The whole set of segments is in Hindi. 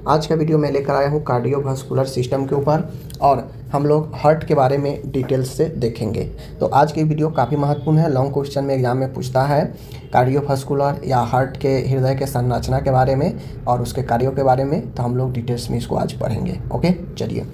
आज का वीडियो मैं लेकर आया हूँ कार्डियोवास्कुलर सिस्टम के ऊपर और हम लोग हार्ट के बारे में डिटेल्स से देखेंगे। तो आज की वीडियो काफ़ी महत्वपूर्ण है। लॉन्ग क्वेश्चन में एग्जाम में पूछता है कार्डियोवास्कुलर या हार्ट के हृदय के संरचना के बारे में और उसके कार्यों के बारे में। तो हम लोग डिटेल्स में इसको आज पढ़ेंगे। ओके, चलिए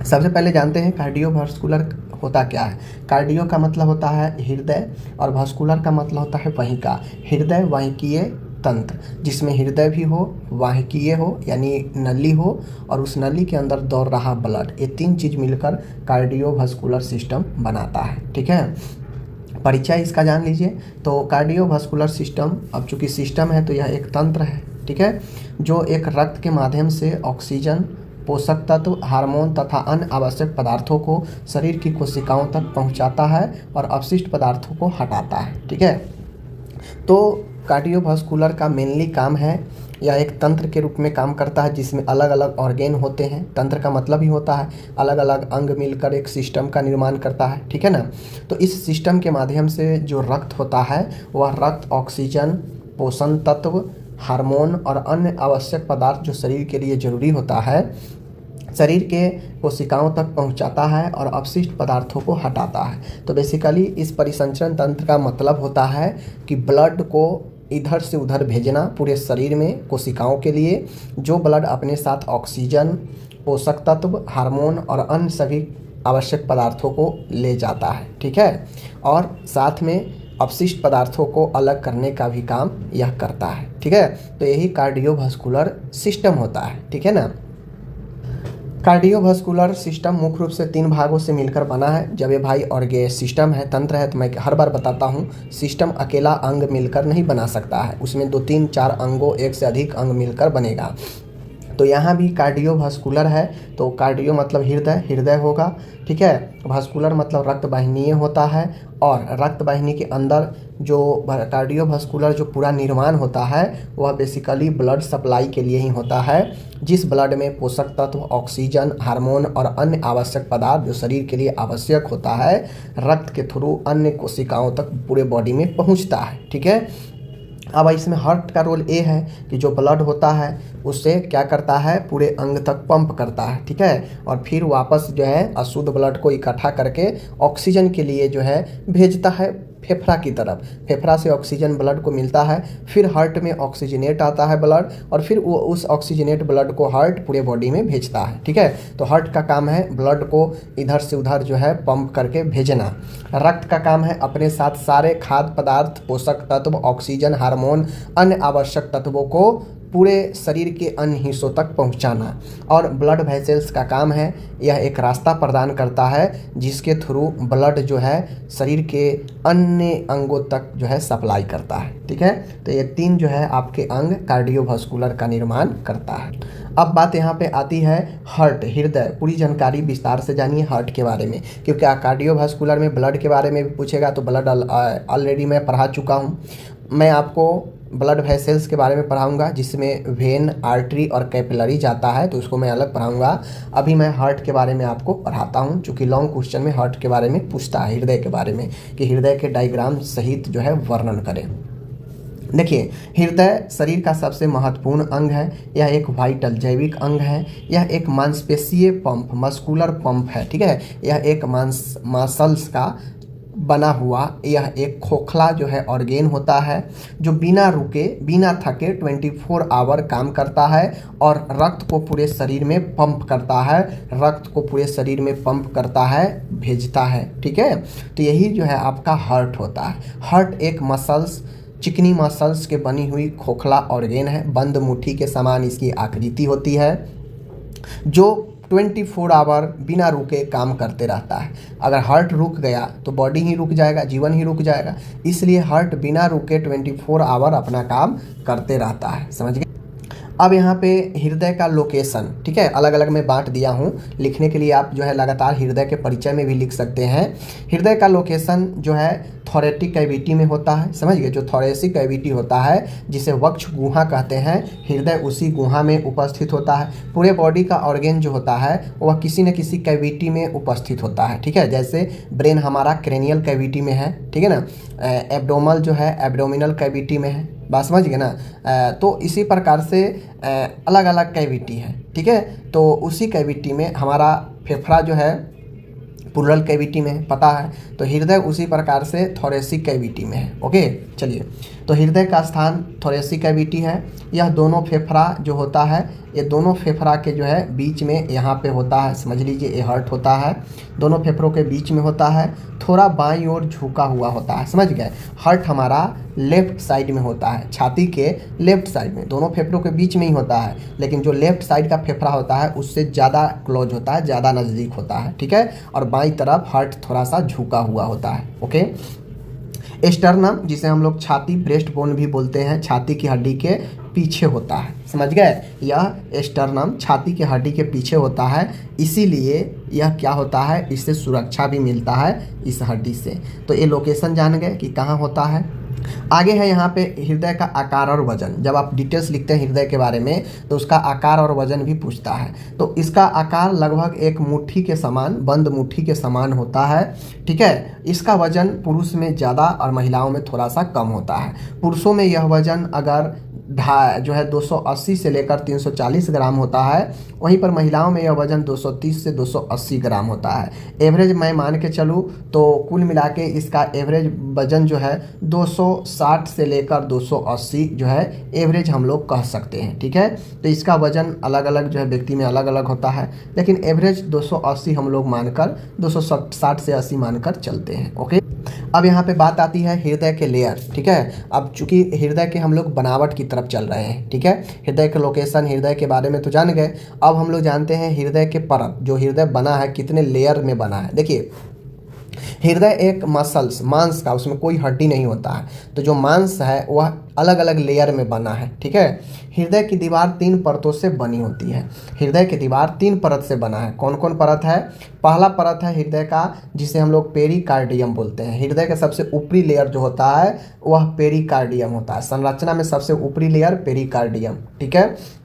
सबसे पहले जानते हैं कार्डियोवास्कुलर होता क्या है। कार्डियो का मतलब होता है हृदय और वास्कुलर का मतलब होता है वाहिका। हृदय वाहिकीय तंत्र, जिसमें हृदय भी हो, वाहिकीय हो यानी नली हो और उस नली के अंदर दौड़ रहा ब्लड, ये तीन चीज़ मिलकर कार्डियोवास्कुलर सिस्टम बनाता है। ठीक है, परिचय इसका जान लीजिए। तो कार्डियोवास्कुलर सिस्टम, अब चूंकि सिस्टम है तो यह एक तंत्र है, ठीक है, जो एक रक्त के माध्यम से ऑक्सीजन, पोषक तत्व, हार्मोन तथा अन्य आवश्यक पदार्थों को शरीर की कोशिकाओं तक पहुंचाता है और अपशिष्ट पदार्थों को हटाता है। ठीक है, तो कार्डियोवास्कुलर का मेनली काम है, यह एक तंत्र के रूप में काम करता है जिसमें अलग अलग ऑर्गेन होते हैं। तंत्र का मतलब ही होता है अलग अलग अंग मिलकर एक सिस्टम का निर्माण करता है। ठीक है ना। तो इस सिस्टम के माध्यम से जो रक्त होता है वह रक्त ऑक्सीजन, पोषण तत्व, हार्मोन और अन्य आवश्यक पदार्थ जो शरीर के लिए जरूरी होता है शरीर के कोशिकाओं तक पहुंचाता है और अपशिष्ट पदार्थों को हटाता है। तो बेसिकली इस परिसंचरण तंत्र का मतलब होता है कि ब्लड को इधर से उधर भेजना पूरे शरीर में कोशिकाओं के लिए, जो ब्लड अपने साथ ऑक्सीजन, पोषक तत्व, हार्मोन और अन्य सभी आवश्यक पदार्थों को ले जाता है। ठीक है, और साथ में अपशिष्ट पदार्थों को अलग करने का भी काम यह करता है। ठीक है, तो यही कार्डियोवास्कुलर सिस्टम होता है। ठीक है ना। कार्डियोवास्कुलर सिस्टम मुख्य रूप से तीन भागों से मिलकर बना है। जब ये भाई और ये सिस्टम है, तंत्र है, तो मैं हर बार बताता हूँ सिस्टम अकेला अंग मिलकर नहीं बना सकता है, उसमें 2, 3, 4 अंगों, एक से अधिक अंग मिलकर बनेगा। तो यहाँ भी कार्डियोवास्कुलर है, तो कार्डियो मतलब हृदय, हृदय होगा। ठीक है, वास्कुलर मतलब रक्त वाहिनीय होता है और रक्त वाहिनी के अंदर जो कार्डियोवास्कुलर जो पूरा निर्माण होता है वह बेसिकली ब्लड सप्लाई के लिए ही होता है, जिस ब्लड में पोषक तत्व, ऑक्सीजन, हार्मोन और अन्य आवश्यक पदार्थ जो शरीर के लिए आवश्यक होता है रक्त के थ्रू अन्य कोशिकाओं तक पूरे बॉडी में पहुँचता है। ठीक है, अब इसमें हार्ट का रोल ये है कि जो ब्लड होता है उससे क्या करता है, पूरे अंग तक पंप करता है। ठीक है, और फिर वापस जो है अशुद्ध ब्लड को इकट्ठा करके ऑक्सीजन के लिए जो है भेजता है फेफड़ा की तरफ। फेफड़ा से ऑक्सीजन ब्लड को मिलता है, फिर हार्ट में ऑक्सीजनेट आता है ब्लड और फिर वो उस ऑक्सीजनेट ब्लड को हार्ट पूरे बॉडी में भेजता है। ठीक है, तो हार्ट का काम है ब्लड को इधर से उधर जो है पंप करके भेजना। रक्त का काम है अपने साथ सारे खाद्य पदार्थ, पोषक तत्व, ऑक्सीजन, हार्मोन, अन्य आवश्यक तत्वों को पूरे शरीर के अन्य हिस्सों तक पहुंचाना। और ब्लड वेसल्स का काम है, यह एक रास्ता प्रदान करता है जिसके थ्रू ब्लड जो है शरीर के अन्य अंगों तक जो है सप्लाई करता है। ठीक है, तो ये तीन जो है आपके अंग कार्डियोवास्कुलर का निर्माण करता है। अब बात यहाँ पे आती है हार्ट, हृदय। पूरी जानकारी विस्तार से जानिए हार्ट के बारे में, क्योंकि कार्डियोवास्कुलर में ब्लड के बारे में भी पूछेगा तो ब्लड ऑलरेडी मैं पढ़ा चुका हूँ। मैं आपको ब्लड वेसल्स के बारे में पढ़ाऊंगा जिसमें वेन, आर्टरी और कैपिलरी जाता है, तो उसको मैं अलग पढ़ाऊंगा। अभी मैं हार्ट के बारे में आपको पढ़ाता हूं, चूँकि लॉन्ग क्वेश्चन में हार्ट के बारे में पूछता है, हृदय के बारे में, कि हृदय के डायग्राम सहित जो है वर्णन करें। देखिए, हृदय शरीर का सबसे महत्वपूर्ण अंग है। यह एक वाइटल जैविक अंग है। यह एक मांसपेशीय पंप, मस्कुलर पंप है। ठीक है, यह एक मसल्स का बना हुआ यह एक खोखला जो है ऑर्गेन होता है जो बिना रुके, बिना थके 24 आवर काम करता है और रक्त को पूरे शरीर में पंप करता है, रक्त को पूरे शरीर में पंप करता है, भेजता है। ठीक है, तो यही जो है आपका हार्ट होता है। हार्ट एक मसल्स, चिकनी मसल्स के बनी हुई खोखला ऑर्गेन है। बंद मुट्ठी के समान इसकी आकृति होती है जो 24 आवर बिना रुके काम करते रहता है। अगर हार्ट रुक गया तो बॉडी ही रुक जाएगा, जीवन ही रुक जाएगा। इसलिए हार्ट बिना रुके 24 आवर अपना काम करते रहता है। समझ गए। अब यहाँ पे हृदय का लोकेशन, ठीक है, अलग अलग मैं बांट दिया हूँ लिखने के लिए। आप जो है लगातार हृदय के परिचय में भी लिख सकते हैं। हृदय का लोकेशन जो है थोरेटिक कैविटी में होता है। समझ गए, जो थोरेसिक कैविटी होता है जिसे वक्ष गुहा कहते हैं, हृदय उसी गुहा में उपस्थित होता है। पूरे बॉडी का ऑर्गेन जो होता है वह किसी न किसी कैविटी में उपस्थित होता है। ठीक है, जैसे ब्रेन हमारा क्रेनियल कैविटी में है, ठीक है ना, एब्डोमल जो है एब्डोमिनल कैविटी में है, बात समझ गए ना। तो इसी प्रकार से अलग अलग कैविटी है, ठीक है। तो उसी कैविटी में हमारा फेफड़ा जो है प्लूरल कैविटी में है, पता है। तो हृदय उसी प्रकार से थोरेसिक कैविटी में है। ओके, चलिए। तो हृदय का स्थान थोरेसिक कैविटी है। यह दोनों फेफड़ा जो होता है, ये दोनों फेफड़ा के जो है बीच में यहाँ पे होता है, समझ लीजिए ये हार्ट होता है, दोनों फेफड़ों के बीच में होता है, थोड़ा बाईं ओर झुका हुआ होता है, समझ गए। हार्ट हमारा लेफ्ट साइड में होता है, छाती के लेफ्ट साइड में, दोनों फेफड़ों के बीच में ही होता है, लेकिन जो लेफ्ट साइड का फेफड़ा होता है उससे ज़्यादा क्लोज होता है, ज़्यादा नज़दीक होता है, ठीक है। और बाईं तरफ हार्ट थोड़ा सा झुका हुआ होता है। ओके, स्टर्नम जिसे हम लोग छाती ब्रेस्ट बोन भी बोलते हैं, छाती की हड्डी के पीछे होता है, समझ गए। यह स्टर्नम छाती की हड्डी के पीछे होता है, इसीलिए यह क्या होता है, इससे सुरक्षा भी मिलता है इस हड्डी से। तो ये लोकेशन जान गए कि कहाँ होता है। आगे है यहाँ पे हृदय का आकार और वजन। जब आप डिटेल्स लिखते हैं हृदय के बारे में तो उसका आकार और वजन भी पूछता है। तो इसका आकार लगभग एक मुट्ठी के समान, बंद मुट्ठी के समान होता है, ठीक है। इसका वजन पुरुष में ज़्यादा और महिलाओं में थोड़ा सा कम होता है। पुरुषों में यह वजन अगर जो है 280 से लेकर 340 ग्राम होता है, वहीं पर महिलाओं में यह वजन 230 से 280 ग्राम होता है। एवरेज मैं मान के चलूँ तो कुल मिला के इसका एवरेज वजन जो है 260 से लेकर 280 जो है एवरेज हम लोग कह सकते हैं, ठीक है। तो इसका वजन अलग अलग जो है व्यक्ति में अलग अलग होता है, लेकिन एवरेज 280 हम लोग मानकर 260 से 80 मानकर चलते हैं। ओके, अब यहाँ पे बात आती है हृदय के लेयर, ठीक है। अब चूंकि हृदय के हम लोग बनावट की तरफ चल रहे हैं, ठीक है। हृदय के लोकेशन, हृदय के बारे में तो जान गए। अब हम लोग जानते हैं हृदय के परत, जो हृदय बना है कितने लेयर में बना है। देखिए, हृदय एक मसल्स, मांस का, उसमें कोई हड्डी नहीं होता है, तो जो मांस है वह अलग अलग लेयर में बना है, ठीक है। हृदय की दीवार 3 परतों से बनी होती है। हृदय की दीवार 3 परत से बना है। कौन कौन परत है? पहला परत है हृदय का, जिसे हम लोग पेरिकार्डियम बोलते हैं। हृदय का सबसे ऊपरी लेयर जो होता है वह पेरिकार्डियम होता है। संरचना में सबसे ऊपरी लेयर पेरिकार्डियम, ठीक है।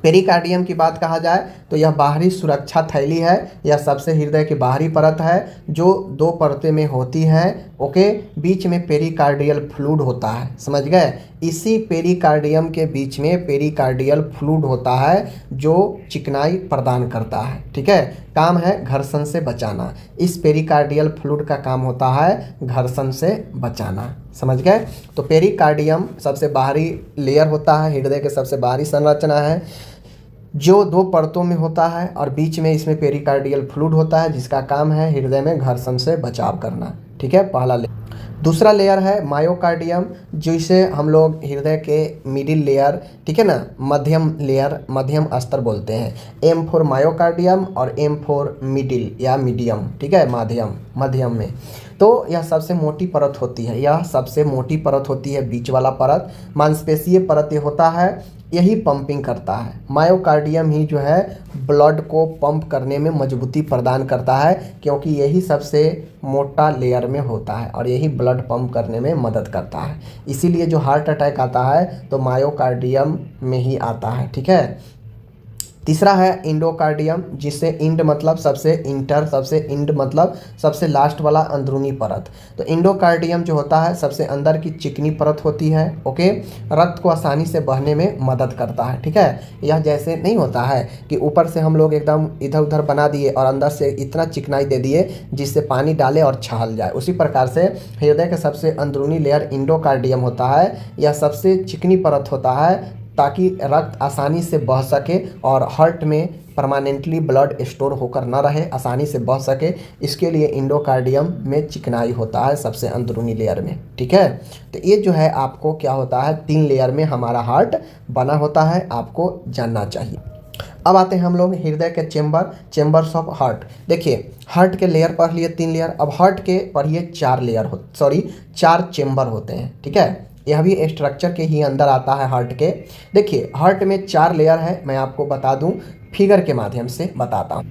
पेरिकार्डियम की बात कहा जाए तो यह बाहरी सुरक्षा थैली है। यह सबसे हृदय की बाहरी परत है जो 2 परतें में होती है। ओके, बीच में पेरिकार्डियल फ्लूइड होता है, समझ गए। इसी पेरिकार्डियम के बीच में पेरिकार्डियल फ्लूइड होता है जो चिकनाई प्रदान करता है, ठीक है। काम है घर्षण से बचाना। इस पेरिकार्डियल फ्लूइड का काम होता है घर्षण से बचाना, समझ गए। तो पेरिकार्डियम सबसे बाहरी लेयर होता है, हृदय के सबसे बाहरी संरचना है जो 2 परतों में होता है, और बीच में इसमें पेरिकार्डियल फ्लूइड होता है जिसका काम है हृदय में घर्षण से बचाव करना, ठीक है, पहला लेयर। दूसरा लेयर है मायोकार्डियम, जिसे हम लोग हृदय के मिडिल लेयर, ठीक है ना, मध्यम लेयर, मध्यम स्तर बोलते हैं। M फॉर मायोकार्डियम और M फॉर मिडिल या मीडियम, ठीक है, मध्यम में। तो यह सबसे मोटी परत होती है, यह सबसे मोटी परत होती है, बीच वाला परत मांसपेशीय परत ये होता है, यही पंपिंग करता है। मायोकार्डियम ही जो है ब्लड को पंप करने में मजबूती प्रदान करता है, क्योंकि यही सबसे मोटा लेयर में होता है और यही ब्लड पंप करने में मदद करता है। इसीलिए जो हार्ट अटैक आता है तो मायोकार्डियम में ही आता है, ठीक है। तीसरा है इंडोकार्डियम, जिससे इंड मतलब सबसे, इंटर सबसे, इंड मतलब सबसे लास्ट वाला अंदरूनी परत। तो इंडोकार्डियम जो होता है सबसे अंदर की चिकनी परत होती है। ओके, रक्त को आसानी से बहने में मदद करता है, ठीक है। यह जैसे नहीं होता है कि ऊपर से हम लोग एकदम इधर उधर बना दिए और अंदर से इतना चिकनाई दे दिए जिससे पानी डाले और छहल जाए, उसी प्रकार से हृदय के सबसे अंदरूनी लेयर इंडोकार्डियम होता है। यह सबसे चिकनी परत होता है ताकि रक्त आसानी से बह सके और हार्ट में परमानेंटली ब्लड स्टोर होकर ना रहे, आसानी से बह सके। इसके लिए इंडोकार्डियम में चिकनाई होता है सबसे अंदरूनी लेयर में, ठीक है। तो ये जो है आपको क्या होता है, 3 लेयर में हमारा हार्ट बना होता है, आपको जानना चाहिए। अब आते हैं हम लोग हृदय के चेम्बर्स ऑफ हार्ट। देखिए, हार्ट के लेयर पढ़ लिए 3 लेयर, अब हार्ट के पढ़िए 4 चेम्बर होते हैं, ठीक है। यह भी स्ट्रक्चर के ही अंदर आता है हार्ट के। देखिए, हार्ट में 4 लेयर है, मैं आपको बता दूं, फिगर के माध्यम से बताता हूं।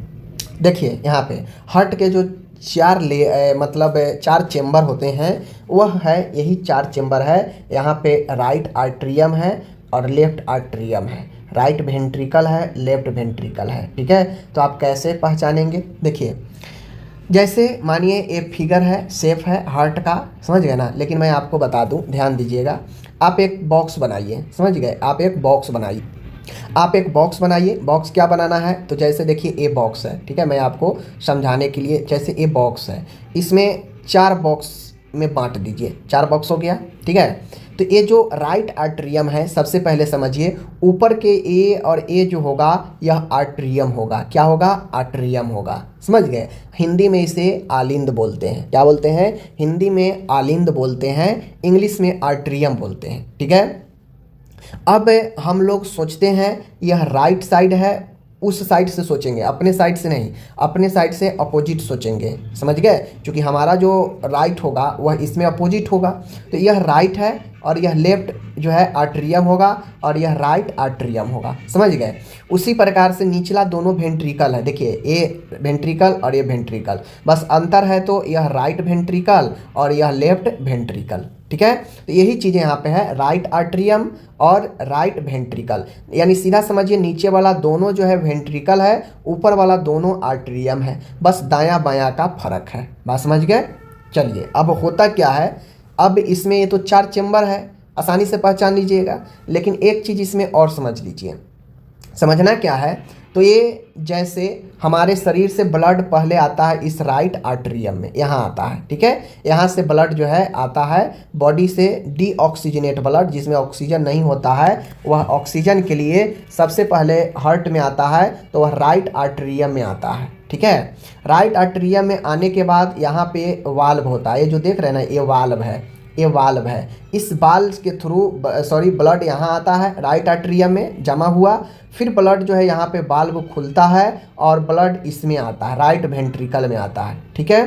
देखिए यहाँ पे हार्ट के जो 4 चेम्बर होते हैं वह है, यही 4 चेम्बर है। यहाँ पे राइट आर्ट्रियम है और लेफ्ट आर्ट्रियम है, राइट वेंट्रिकल है, लेफ्ट वेंट्रिकल है, ठीक है। तो आप कैसे पहचानेंगे? देखिए, जैसे मानिए एक फिगर है, शेप है हार्ट का, समझ गए ना। लेकिन मैं आपको बता दूं, ध्यान दीजिएगा, आप एक बॉक्स बनाइए, समझ गए, आप एक बॉक्स बनाइए, आप एक बॉक्स बनाइए। बॉक्स क्या बनाना है, तो जैसे देखिए ए बॉक्स है, ठीक है, मैं आपको समझाने के लिए, जैसे ए बॉक्स है, इसमें 4 बॉक्स में बांट दीजिए, 4 बॉक्स हो गया, ठीक है। तो ये जो राइट आर्टरियम है, सबसे पहले समझिए, ऊपर के ए और ए जो होगा यह आर्टरियम होगा। क्या होगा, आर्टरियम होगा, समझ गए। हिंदी में इसे आलिंद बोलते हैं। क्या बोलते हैं, हिंदी में आलिंद बोलते हैं, इंग्लिश में आर्टरियम बोलते हैं, ठीक है। अब हम लोग सोचते हैं यह राइट साइड है, उस साइड से सोचेंगे, अपने साइड से नहीं, अपने साइड से अपोजिट सोचेंगे, समझ गए, क्योंकि हमारा जो राइट होगा वह इसमें अपोजिट होगा। तो यह राइट है और यह लेफ्ट जो है आर्टरियम होगा और यह राइट आर्टरियम होगा, समझ गए। उसी प्रकार से निचला दोनों वेंट्रिकल है, देखिए ए वेंट्रिकल और ये वेंट्रिकल, बस अंतर है तो यह राइट वेंट्रिकल और यह लेफ्ट वेंट्रिकल, ठीक है। तो यही चीज़ें यहाँ पे है, राइट आर्टरियम और राइट वेंट्रिकल, यानी सीधा समझिए नीचे वाला दोनों जो है वेंट्रिकल है, ऊपर वाला दोनों आर्टरियम है, बस दायां बायां का फर्क है, बात समझ गए। चलिए अब होता क्या है, अब इसमें ये तो 4 चेम्बर है, आसानी से पहचान लीजिएगा, लेकिन एक चीज़ इसमें और समझ लीजिए। समझना क्या है, तो ये जैसे हमारे शरीर से ब्लड पहले आता है इस राइट आर्टरियम में, यहाँ आता है, ठीक है, यहाँ से ब्लड जो है आता है बॉडी से डीऑक्सीजनेट ब्लड, जिसमें ऑक्सीजन नहीं होता है, वह ऑक्सीजन के लिए सबसे पहले हार्ट में आता है, तो वह राइट आर्टरियम में आता है, ठीक है। राइट आर्टरियम में आने के बाद यहाँ पे वाल्व होता है, ये जो देख रहे हैं ना, ये वाल्व है, ये वाल्व है, इस वाल्व के थ्रू ब्लड यहाँ आता है राइट आर्टरियम में जमा हुआ, फिर ब्लड जो है यहाँ पे वाल्व खुलता है और ब्लड इसमें आता है, राइट वेंट्रिकल में आता है, ठीक है।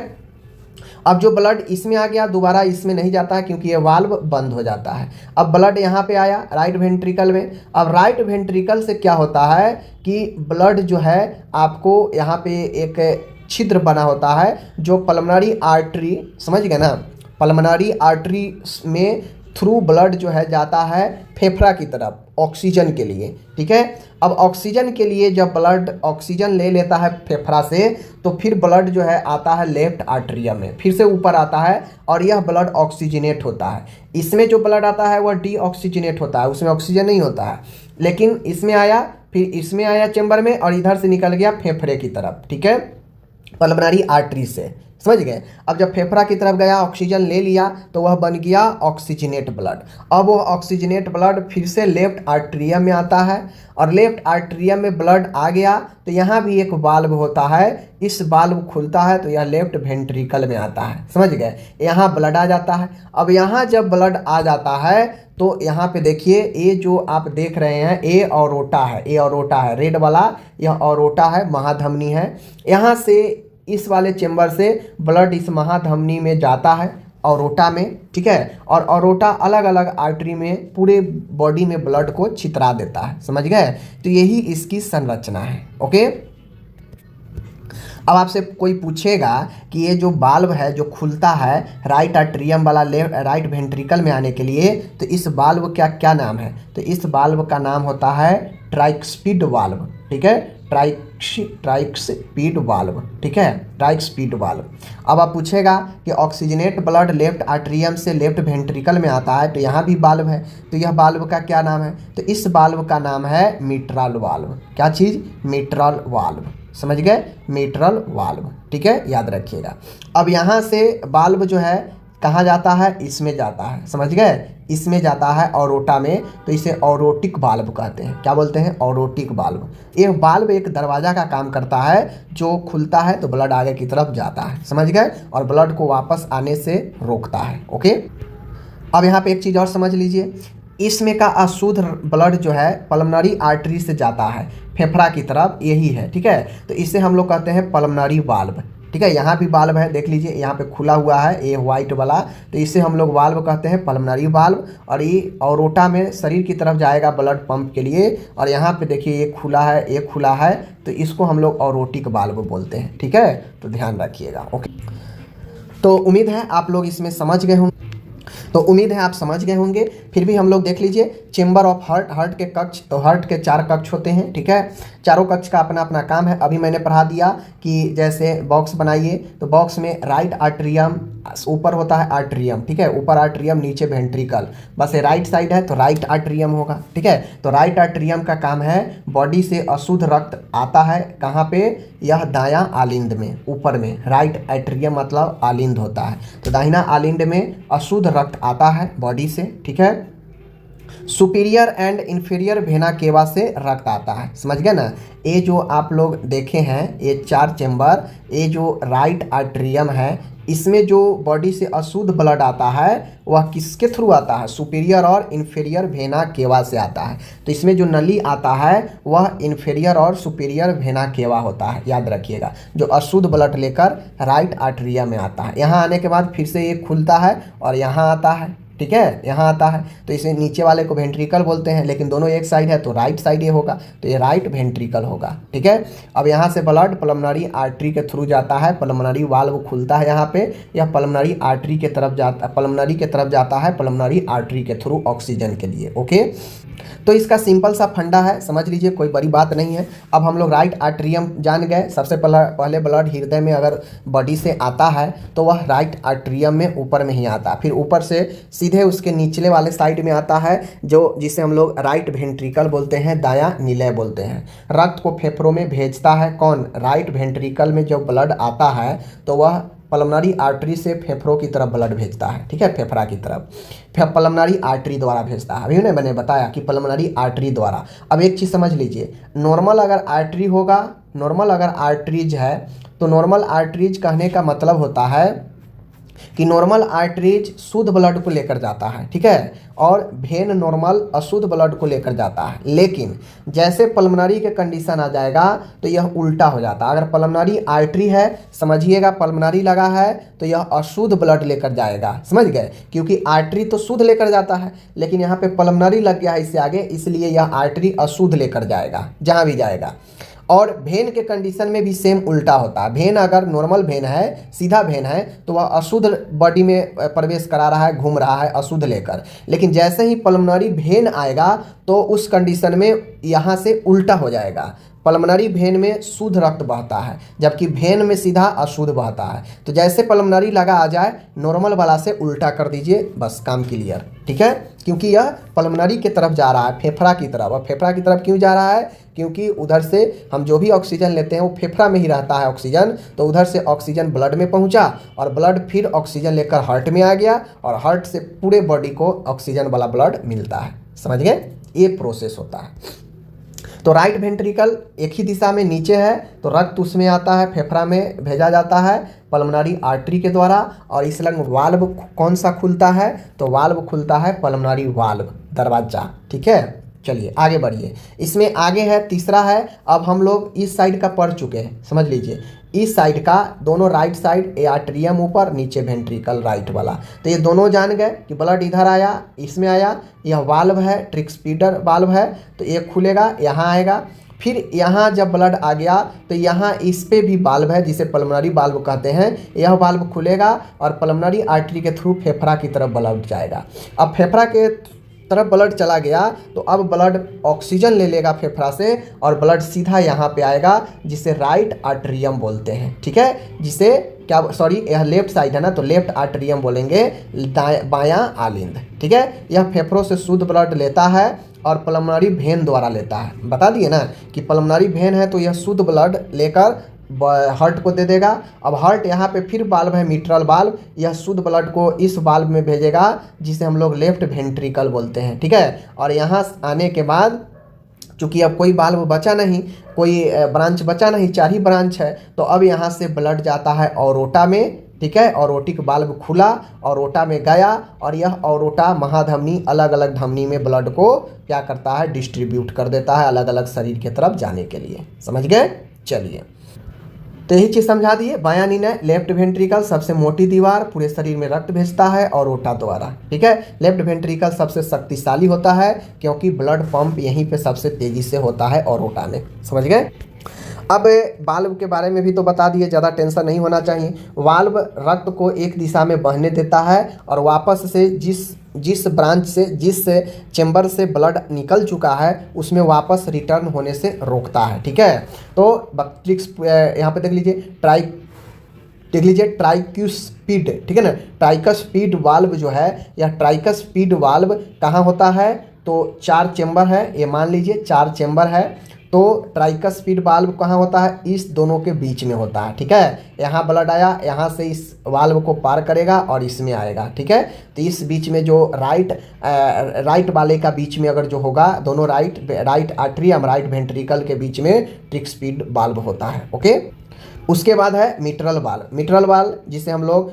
अब जो ब्लड इसमें आ गया दोबारा इसमें नहीं जाता है क्योंकि ये वाल्व बंद हो जाता है। अब ब्लड यहाँ पे आया राइट वेंट्रिकल में, अब राइट वेंट्रिकल से क्या होता है कि ब्लड जो है आपको यहाँ पे एक छिद्र बना होता है जो पल्मोनरी आर्टरी, समझ गए ना, पल्मोनरी आर्टरी में थ्रू ब्लड जो है जाता है फेफड़ा की तरफ ऑक्सीजन के लिए, ठीक है। अब ऑक्सीजन के लिए जब ब्लड ऑक्सीजन ले लेता है फेफड़ा से, तो फिर ब्लड जो है आता है लेफ्ट आर्टरियम में, फिर से ऊपर आता है और यह ब्लड ऑक्सीजनेट होता है। इसमें जो ब्लड आता है वह डीऑक्सीजनेट होता है, उसमें ऑक्सीजन नहीं होता है, लेकिन इसमें आया, फिर इसमें आया चैम्बर में और इधर से निकल गया फेफड़े की तरफ, ठीक है, पल्मोनरी आर्टरी से, समझ गए। अब जब फेफड़ा की तरफ गया ऑक्सीजन ले लिया तो वह बन गया ऑक्सीजनेट ब्लड। अब वो ऑक्सीजनेट ब्लड फिर से लेफ्ट आर्टरियम में आता है और लेफ्ट आर्टरियम में ब्लड आ गया तो यहाँ भी एक वाल्व होता है, इस वाल्व खुलता है तो यह लेफ्ट वेंट्रिकल में आता है, समझ गए, यहाँ ब्लड आ जाता है। अब यहाँ जब ब्लड आ जाता है तो यहाँ पे देखिए ये जो आप देख रहे हैं ए ऑरोटा है, ए ऑरोटा है, रेड वाला यह ऑरोटा है, महाधमनी है। यहाँ से इस वाले चेम्बर से ब्लड इस महाधमनी में जाता है ऑरोटा में, ठीक है, और ऑरोटा अलग अलग आर्टरी में पूरे बॉडी में ब्लड को छितरा देता है, समझ गए। तो यही इसकी संरचना है, ओके। अब आपसे कोई पूछेगा कि ये जो वाल्व है जो खुलता है राइट आर्टरियम वाला राइट वेंट्रिकल में आने के लिए, तो इस वाल्व का क्या नाम है, तो इस वाल्व का नाम होता है ट्राइस्पीड वाल्व, ठीक है, ट्राइस्पीड वाल्व, ठीक है, ट्राइस्पीड वाल्व। अब आप पूछेगा कि ऑक्सीजनेट ब्लड लेफ्ट आर्टरियम से लेफ्ट वेंट्रिकल में आता है, तो यहाँ भी वाल्व है, तो यह वाल्व का क्या नाम है, तो इस वाल्व का नाम है मिट्रल वाल्व। क्या चीज़, मिट्रल वाल्व, समझ गए, मिट्रल वाल्व, ठीक है, याद रखिएगा। अब यहाँ से वाल्व जो है कहाँ जाता है, इसमें जाता है, समझ गए, इसमें जाता है ऑरोटा में, तो इसे ऑरोटिक वाल्व कहते हैं। क्या बोलते हैं, ऑरोटिक वाल्व। ये वाल्व एक दरवाज़ा का काम करता है, जो खुलता है तो ब्लड आगे की तरफ जाता है, समझ गए, और ब्लड को वापस आने से रोकता है, ओके। अब यहाँ पे एक चीज़ और समझ लीजिए, इसमें का अशुद्ध ब्लड जो है पल्मोनरी आर्टरी से जाता है फेफड़ा की तरफ, यही है, ठीक है, तो इसे हम लोग कहते हैं पल्मोनरी वाल्व, ठीक है। यहाँ भी वाल्व है, देख लीजिए यहाँ पे खुला हुआ है ये वाइट वाला, तो इसे हम लोग वाल्व कहते हैं, पल्मोनरी वाल्व। और ये ऑरोटा में शरीर की तरफ जाएगा ब्लड पंप के लिए, और यहाँ पे देखिए ये खुला है, ये खुला है, तो इसको हम लोग ऑरोटिक वाल्व बोलते हैं, ठीक है, तो ध्यान रखिएगा, ओके। तो उम्मीद है आप लोग इसमें समझ गए होंगे। तो उम्मीद है आप समझ गए होंगे। फिर भी हम लोग देख लीजिए चेंबर ऑफ हार्ट, हार्ट के कक्ष, तो हार्ट के 4 कक्ष होते हैं, ठीक है। चारों कक्ष का अपना अपना काम है। अभी मैंने पढ़ा दिया कि जैसे बॉक्स बनाइए, तो बॉक्स में राइट आर्टरियम ऊपर होता है, आर्टरियम, ठीक है, ऊपर आर्टरियम नीचे वेंट्रिकल, बस ये राइट साइड है तो राइट आर्टरियम होगा, ठीक है। तो राइट आर्टरियम का काम है बॉडी से अशुद्ध रक्त आता है कहाँ पे, यह दायां आलिंद में, ऊपर में। राइट आर्टरियम मतलब आलिंद होता है, तो दाहिना आलिंद में अशुद्ध रक्त आता है बॉडी से, ठीक है। Superior and inferior vena cava से रक्त आता है, समझ गए ना। ये जो आप लोग देखे हैं ये 4 चेंबर, ये जो राइट आर्टरियम है, इसमें जो बॉडी से अशुद्ध ब्लड आता है वह किसके थ्रू आता है, सुपीरियर और इन्फीरियर वेना केवा से आता है। तो इसमें जो नली आता है वह इन्फीरियर और सुपीरियर वेना केवा होता है, याद रखिएगा, जो अशुद्ध ब्लड लेकर राइट आर्टरियम में आता है। यहाँ आने के बाद फिर से ये खुलता है और यहाँ आता है, ठीक है, यहाँ आता है। तो इसे नीचे वाले को वेंट्रिकल बोलते हैं, लेकिन दोनों एक साइड है तो राइट साइड ये होगा, तो ये राइट वेंट्रिकल होगा, ठीक है। अब यहाँ से ब्लड पल्मोनरी आर्टरी के थ्रू जाता है, पल्मोनरी वाल्व खुलता है यहाँ पे, यह पल्मोनरी आर्टरी के तरफ जाता, पल्मोनरी के तरफ जाता है, पल्मोनरी आर्टरी के थ्रू ऑक्सीजन के लिए, ओके। तो इसका सिंपल सा फंडा है, समझ लीजिए, कोई बड़ी बात नहीं है। अब हम लोग राइट आर्टरियम जान गए। सबसे पहले ब्लड हृदय में अगर बॉडी से आता है तो वह राइट आर्टरियम में ऊपर में ही आता है, फिर ऊपर से सीधे उसके निचले वाले साइड में आता है, जो जिसे हम लोग राइट वेंट्रिकल बोलते हैं, दायां निलय बोलते हैं। रक्त को फेफड़ों में भेजता है कौन, राइट वेंट्रिकल में जब ब्लड आता है तो वह पल्मोनरी आर्टरी से फेफड़ों की तरफ ब्लड भेजता है, ठीक है, फेफड़ा की तरफ, फिर पल्मोनरी आर्टरी द्वारा भेजता है। अभी मैंने बताया कि पल्मोनरी आर्टरी द्वारा। अब एक चीज़ समझ लीजिए, नॉर्मल अगर आर्टरी होगा, नॉर्मल अगर आर्टरीज है, तो नॉर्मल आर्टरीज कहने का मतलब होता है कि नॉर्मल आर्टरीज शुद्ध ब्लड को लेकर जाता है, ठीक है, और वेन नॉर्मल अशुद्ध ब्लड को लेकर जाता है। लेकिन जैसे पल्मोनरी के कंडीशन आ जाएगा तो यह उल्टा हो जाता है। अगर पल्मोनरी आर्टरी है, समझिएगा, पल्मोनरी लगा है तो यह अशुद्ध ब्लड लेकर जाएगा, समझ गए, क्योंकि आर्टरी तो शुद्ध लेकर जाता है, लेकिन यहाँ पे पल्मोनरी लग गया है इससे आगे, इसलिए यह आर्टरी अशुद्ध लेकर जाएगा जहाँ भी जाएगा। और भेन के कंडीशन में भी सेम उल्टा होता है। भेन अगर नॉर्मल भेन है, सीधा भेन है, तो वह अशुद्ध बॉडी में प्रवेश करा रहा है, घूम रहा है अशुद्ध लेकर, लेकिन जैसे ही पल्मोनरी भेन आएगा तो उस कंडीशन में यहाँ से उल्टा हो जाएगा। पल्मोनरी भेन में शुद्ध रक्त बहता है, जबकि भेन में सीधा अशुद्ध बहता है। तो जैसे पल्मोनरी लगा आ जाए, नॉर्मल वाला से उल्टा कर दीजिए, बस काम क्लियर, ठीक है, क्योंकि यह पल्मोनरी की तरफ जा रहा है, फेफड़ा की तरफ। और फेफड़ा की तरफ क्यों जा रहा है, क्योंकि उधर से हम जो भी ऑक्सीजन लेते हैं वो फेफड़ा में ही रहता है ऑक्सीजन, तो उधर से ऑक्सीजन ब्लड में पहुंचा और ब्लड फिर ऑक्सीजन लेकर हार्ट में आ गया और हार्ट से पूरे बॉडी को ऑक्सीजन वाला ब्लड मिलता है, समझ गए, ये प्रोसेस होता है। तो राइट वेंट्रिकल एक ही दिशा में नीचे है, तो रक्त उसमें आता है, फेफड़ा में भेजा जाता है पल्मोनरी आर्टरी के द्वारा। और इस लंग वाल्व कौन सा खुलता है, तो वाल्व खुलता है पल्मोनरी वाल्व, दरवाजा, ठीक है। चलिए आगे बढ़िए, इसमें आगे है तीसरा है। अब हम लोग इस साइड का पढ़ चुके हैं, समझ लीजिए, इस साइड का दोनों राइट साइड, आर्टरियम ऊपर, नीचे वेंट्रिकल राइट वाला। तो ये दोनों जान गए कि ब्लड इधर आया, इसमें आया, यह वाल्व है, ट्रिक्सपीटर वाल्व है, तो ये खुलेगा, यहाँ आएगा। फिर यहाँ जब ब्लड आ गया तो यहाँ इस पे भी वाल्व है जिसे पल्मोनरी वाल्व कहते हैं, यह वाल्व खुलेगा और पल्मोनरी आर्टरी के थ्रू फेफड़ा की तरफ ब्लड जाएगा। अब फेफड़ा के तरफ ब्लड चला गया तो अब ब्लड ऑक्सीजन ले लेगा फेफड़ा से और ब्लड सीधा यहाँ पे आएगा, जिसे राइट आर्टरियम बोलते हैं, ठीक है, जिसे क्या, सॉरी, यह लेफ्ट साइड है ना, तो लेफ्ट आर्टरियम बोलेंगे, बायां आलिंद, ठीक है। यह फेफड़ों से शुद्ध ब्लड लेता है और पल्मोनरी वेन द्वारा लेता है। बता दिए ना कि पल्मोनरी वेन है तो यह शुद्ध ब्लड लेकर हार्ट को दे देगा। अब हार्ट यहाँ पे फिर वाल्व है, मिट्रल वाल्व, यह शुद्ध ब्लड को इस वाल्व में भेजेगा जिसे हम लोग लेफ्ट वेंट्रिकल बोलते हैं, ठीक है। और यहाँ आने के बाद चूँकि अब कोई वाल्व बचा नहीं, कोई ब्रांच बचा नहीं, 4 ही ब्रांच है, तो अब यहाँ से ब्लड जाता है ऑरोटा में, ठीक है, ऑरोटिक वाल्व खुला, ऑरोटा में गया और यह ऑरोटा महाधमनी अलग अलग धमनी में ब्लड को क्या करता है, डिस्ट्रीब्यूट कर देता है अलग अलग शरीर की तरफ जाने के लिए, समझ गए। चलिए, तो यही चीज़ समझा दिए। बायां निर्णय, लेफ्ट वेंट्रिकल सबसे मोटी दीवार, पूरे शरीर में रक्त भेजता है और ऑरोटा द्वारा, ठीक है। लेफ्ट वेंट्रिकल सबसे शक्तिशाली होता है क्योंकि ब्लड पंप यहीं पे सबसे तेजी से होता है ऑरोटा में, समझ गए। अब वाल्व के बारे में भी तो बता दिए, ज़्यादा टेंशन नहीं होना चाहिए। वाल्व रक्त को एक दिशा में बहने देता है और वापस से जिस ब्रांच से, जिस चेंबर से ब्लड निकल चुका है उसमें वापस रिटर्न होने से रोकता है। ठीक है, तो ट्रिक्स यहाँ पे देख लीजिए ट्राइक्यूस्पिड, ठीक है ना। ट्राइक्यूस्पिड वाल्व जो है, या ट्राइक्यूस्पिड वाल्व कहाँ होता है, तो 4 चेंबर है, ये मान लीजिए 4 चेंबर है। तो ट्राइक्यूस्पिड वाल्व कहाँ होता है, इस दोनों के बीच में होता है। ठीक है, यहाँ ब्लड आया, यहाँ से इस वाल्व को पार करेगा और इसमें आएगा। ठीक है, तो इस बीच में जो राइट वाले का बीच में अगर जो होगा, दोनों राइट आर्टरियम राइट वेंट्रिकल के बीच में ट्राइक्यूस्पिड वाल्व होता है। ओके, उसके बाद है मिट्रल वाल्व। मिट्रल वाल्व जिसे हम लोग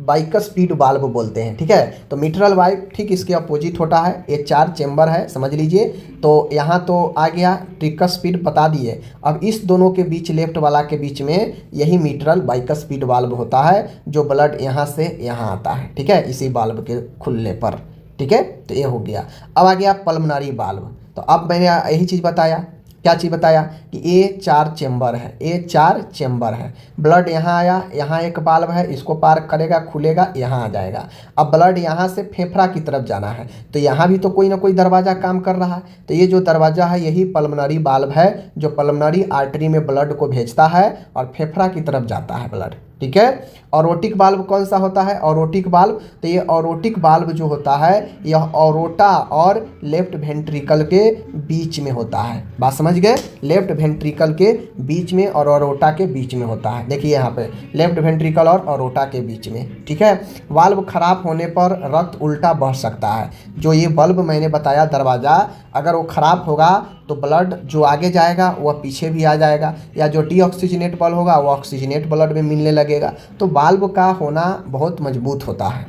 बाइक्यूस्पिड वाल्व बोलते हैं। ठीक है, तो मिट्रल वाल्व ठीक इसके अपोजिट होता है। ये 4 चेंबर है, समझ लीजिए। तो यहाँ तो आ गया ट्राइक्यूस्पिड बता दिए। अब इस दोनों के बीच, लेफ्ट वाला के बीच में यही मिट्रल बाइक्यूस्पिड वाल्व होता है, जो ब्लड यहाँ से यहाँ आता है। ठीक है, इसी वाल्व के खुलने पर। ठीक है, तो ये हो गया। अब आ गया पल्मोनरी वाल्व। तो अब मैंने यही चीज़ बताया, क्या चीज़ बताया कि ये 4 चेंबर है, ये 4 चेंबर है। ब्लड यहाँ आया, यहाँ एक वाल्व है, इसको पार करेगा, खुलेगा, यहाँ आ जाएगा। अब ब्लड यहाँ से फेफड़ा की तरफ जाना है, तो यहाँ भी तो कोई ना कोई दरवाज़ा काम कर रहा है। तो ये जो दरवाज़ा है यही पल्मोनरी वाल्व है, जो पल्मोनरी आर्टरी में ब्लड को भेजता है और फेफड़ा की तरफ जाता है ब्लड। ठीक है, ऑरोटिक वाल्व कौन सा होता है, ऑरोटिक वाल्व। तो ये ऑरोटिक वाल्व जो होता है, यह ऑरोटा और लेफ्ट वेंट्रिकल के बीच में होता है। बात समझ गए, लेफ्ट वेंट्रिकल के बीच में और ऑरोटा के बीच में होता है। देखिए यहाँ पे लेफ्ट वेंट्रिकल और ऑरोटा के बीच में। ठीक है, वाल्व खराब होने पर रक्त उल्टा बह सकता है। जो ये बल्ब मैंने बताया दरवाज़ा, अगर वो खराब होगा तो ब्लड जो आगे जाएगा वह पीछे भी आ जाएगा, या जो डीऑक्सीजनेट बल्ब होगा वो ऑक्सीजनेट ब्लड में मिलने लगेगा। तो वाल्व का होना बहुत मजबूत होता है।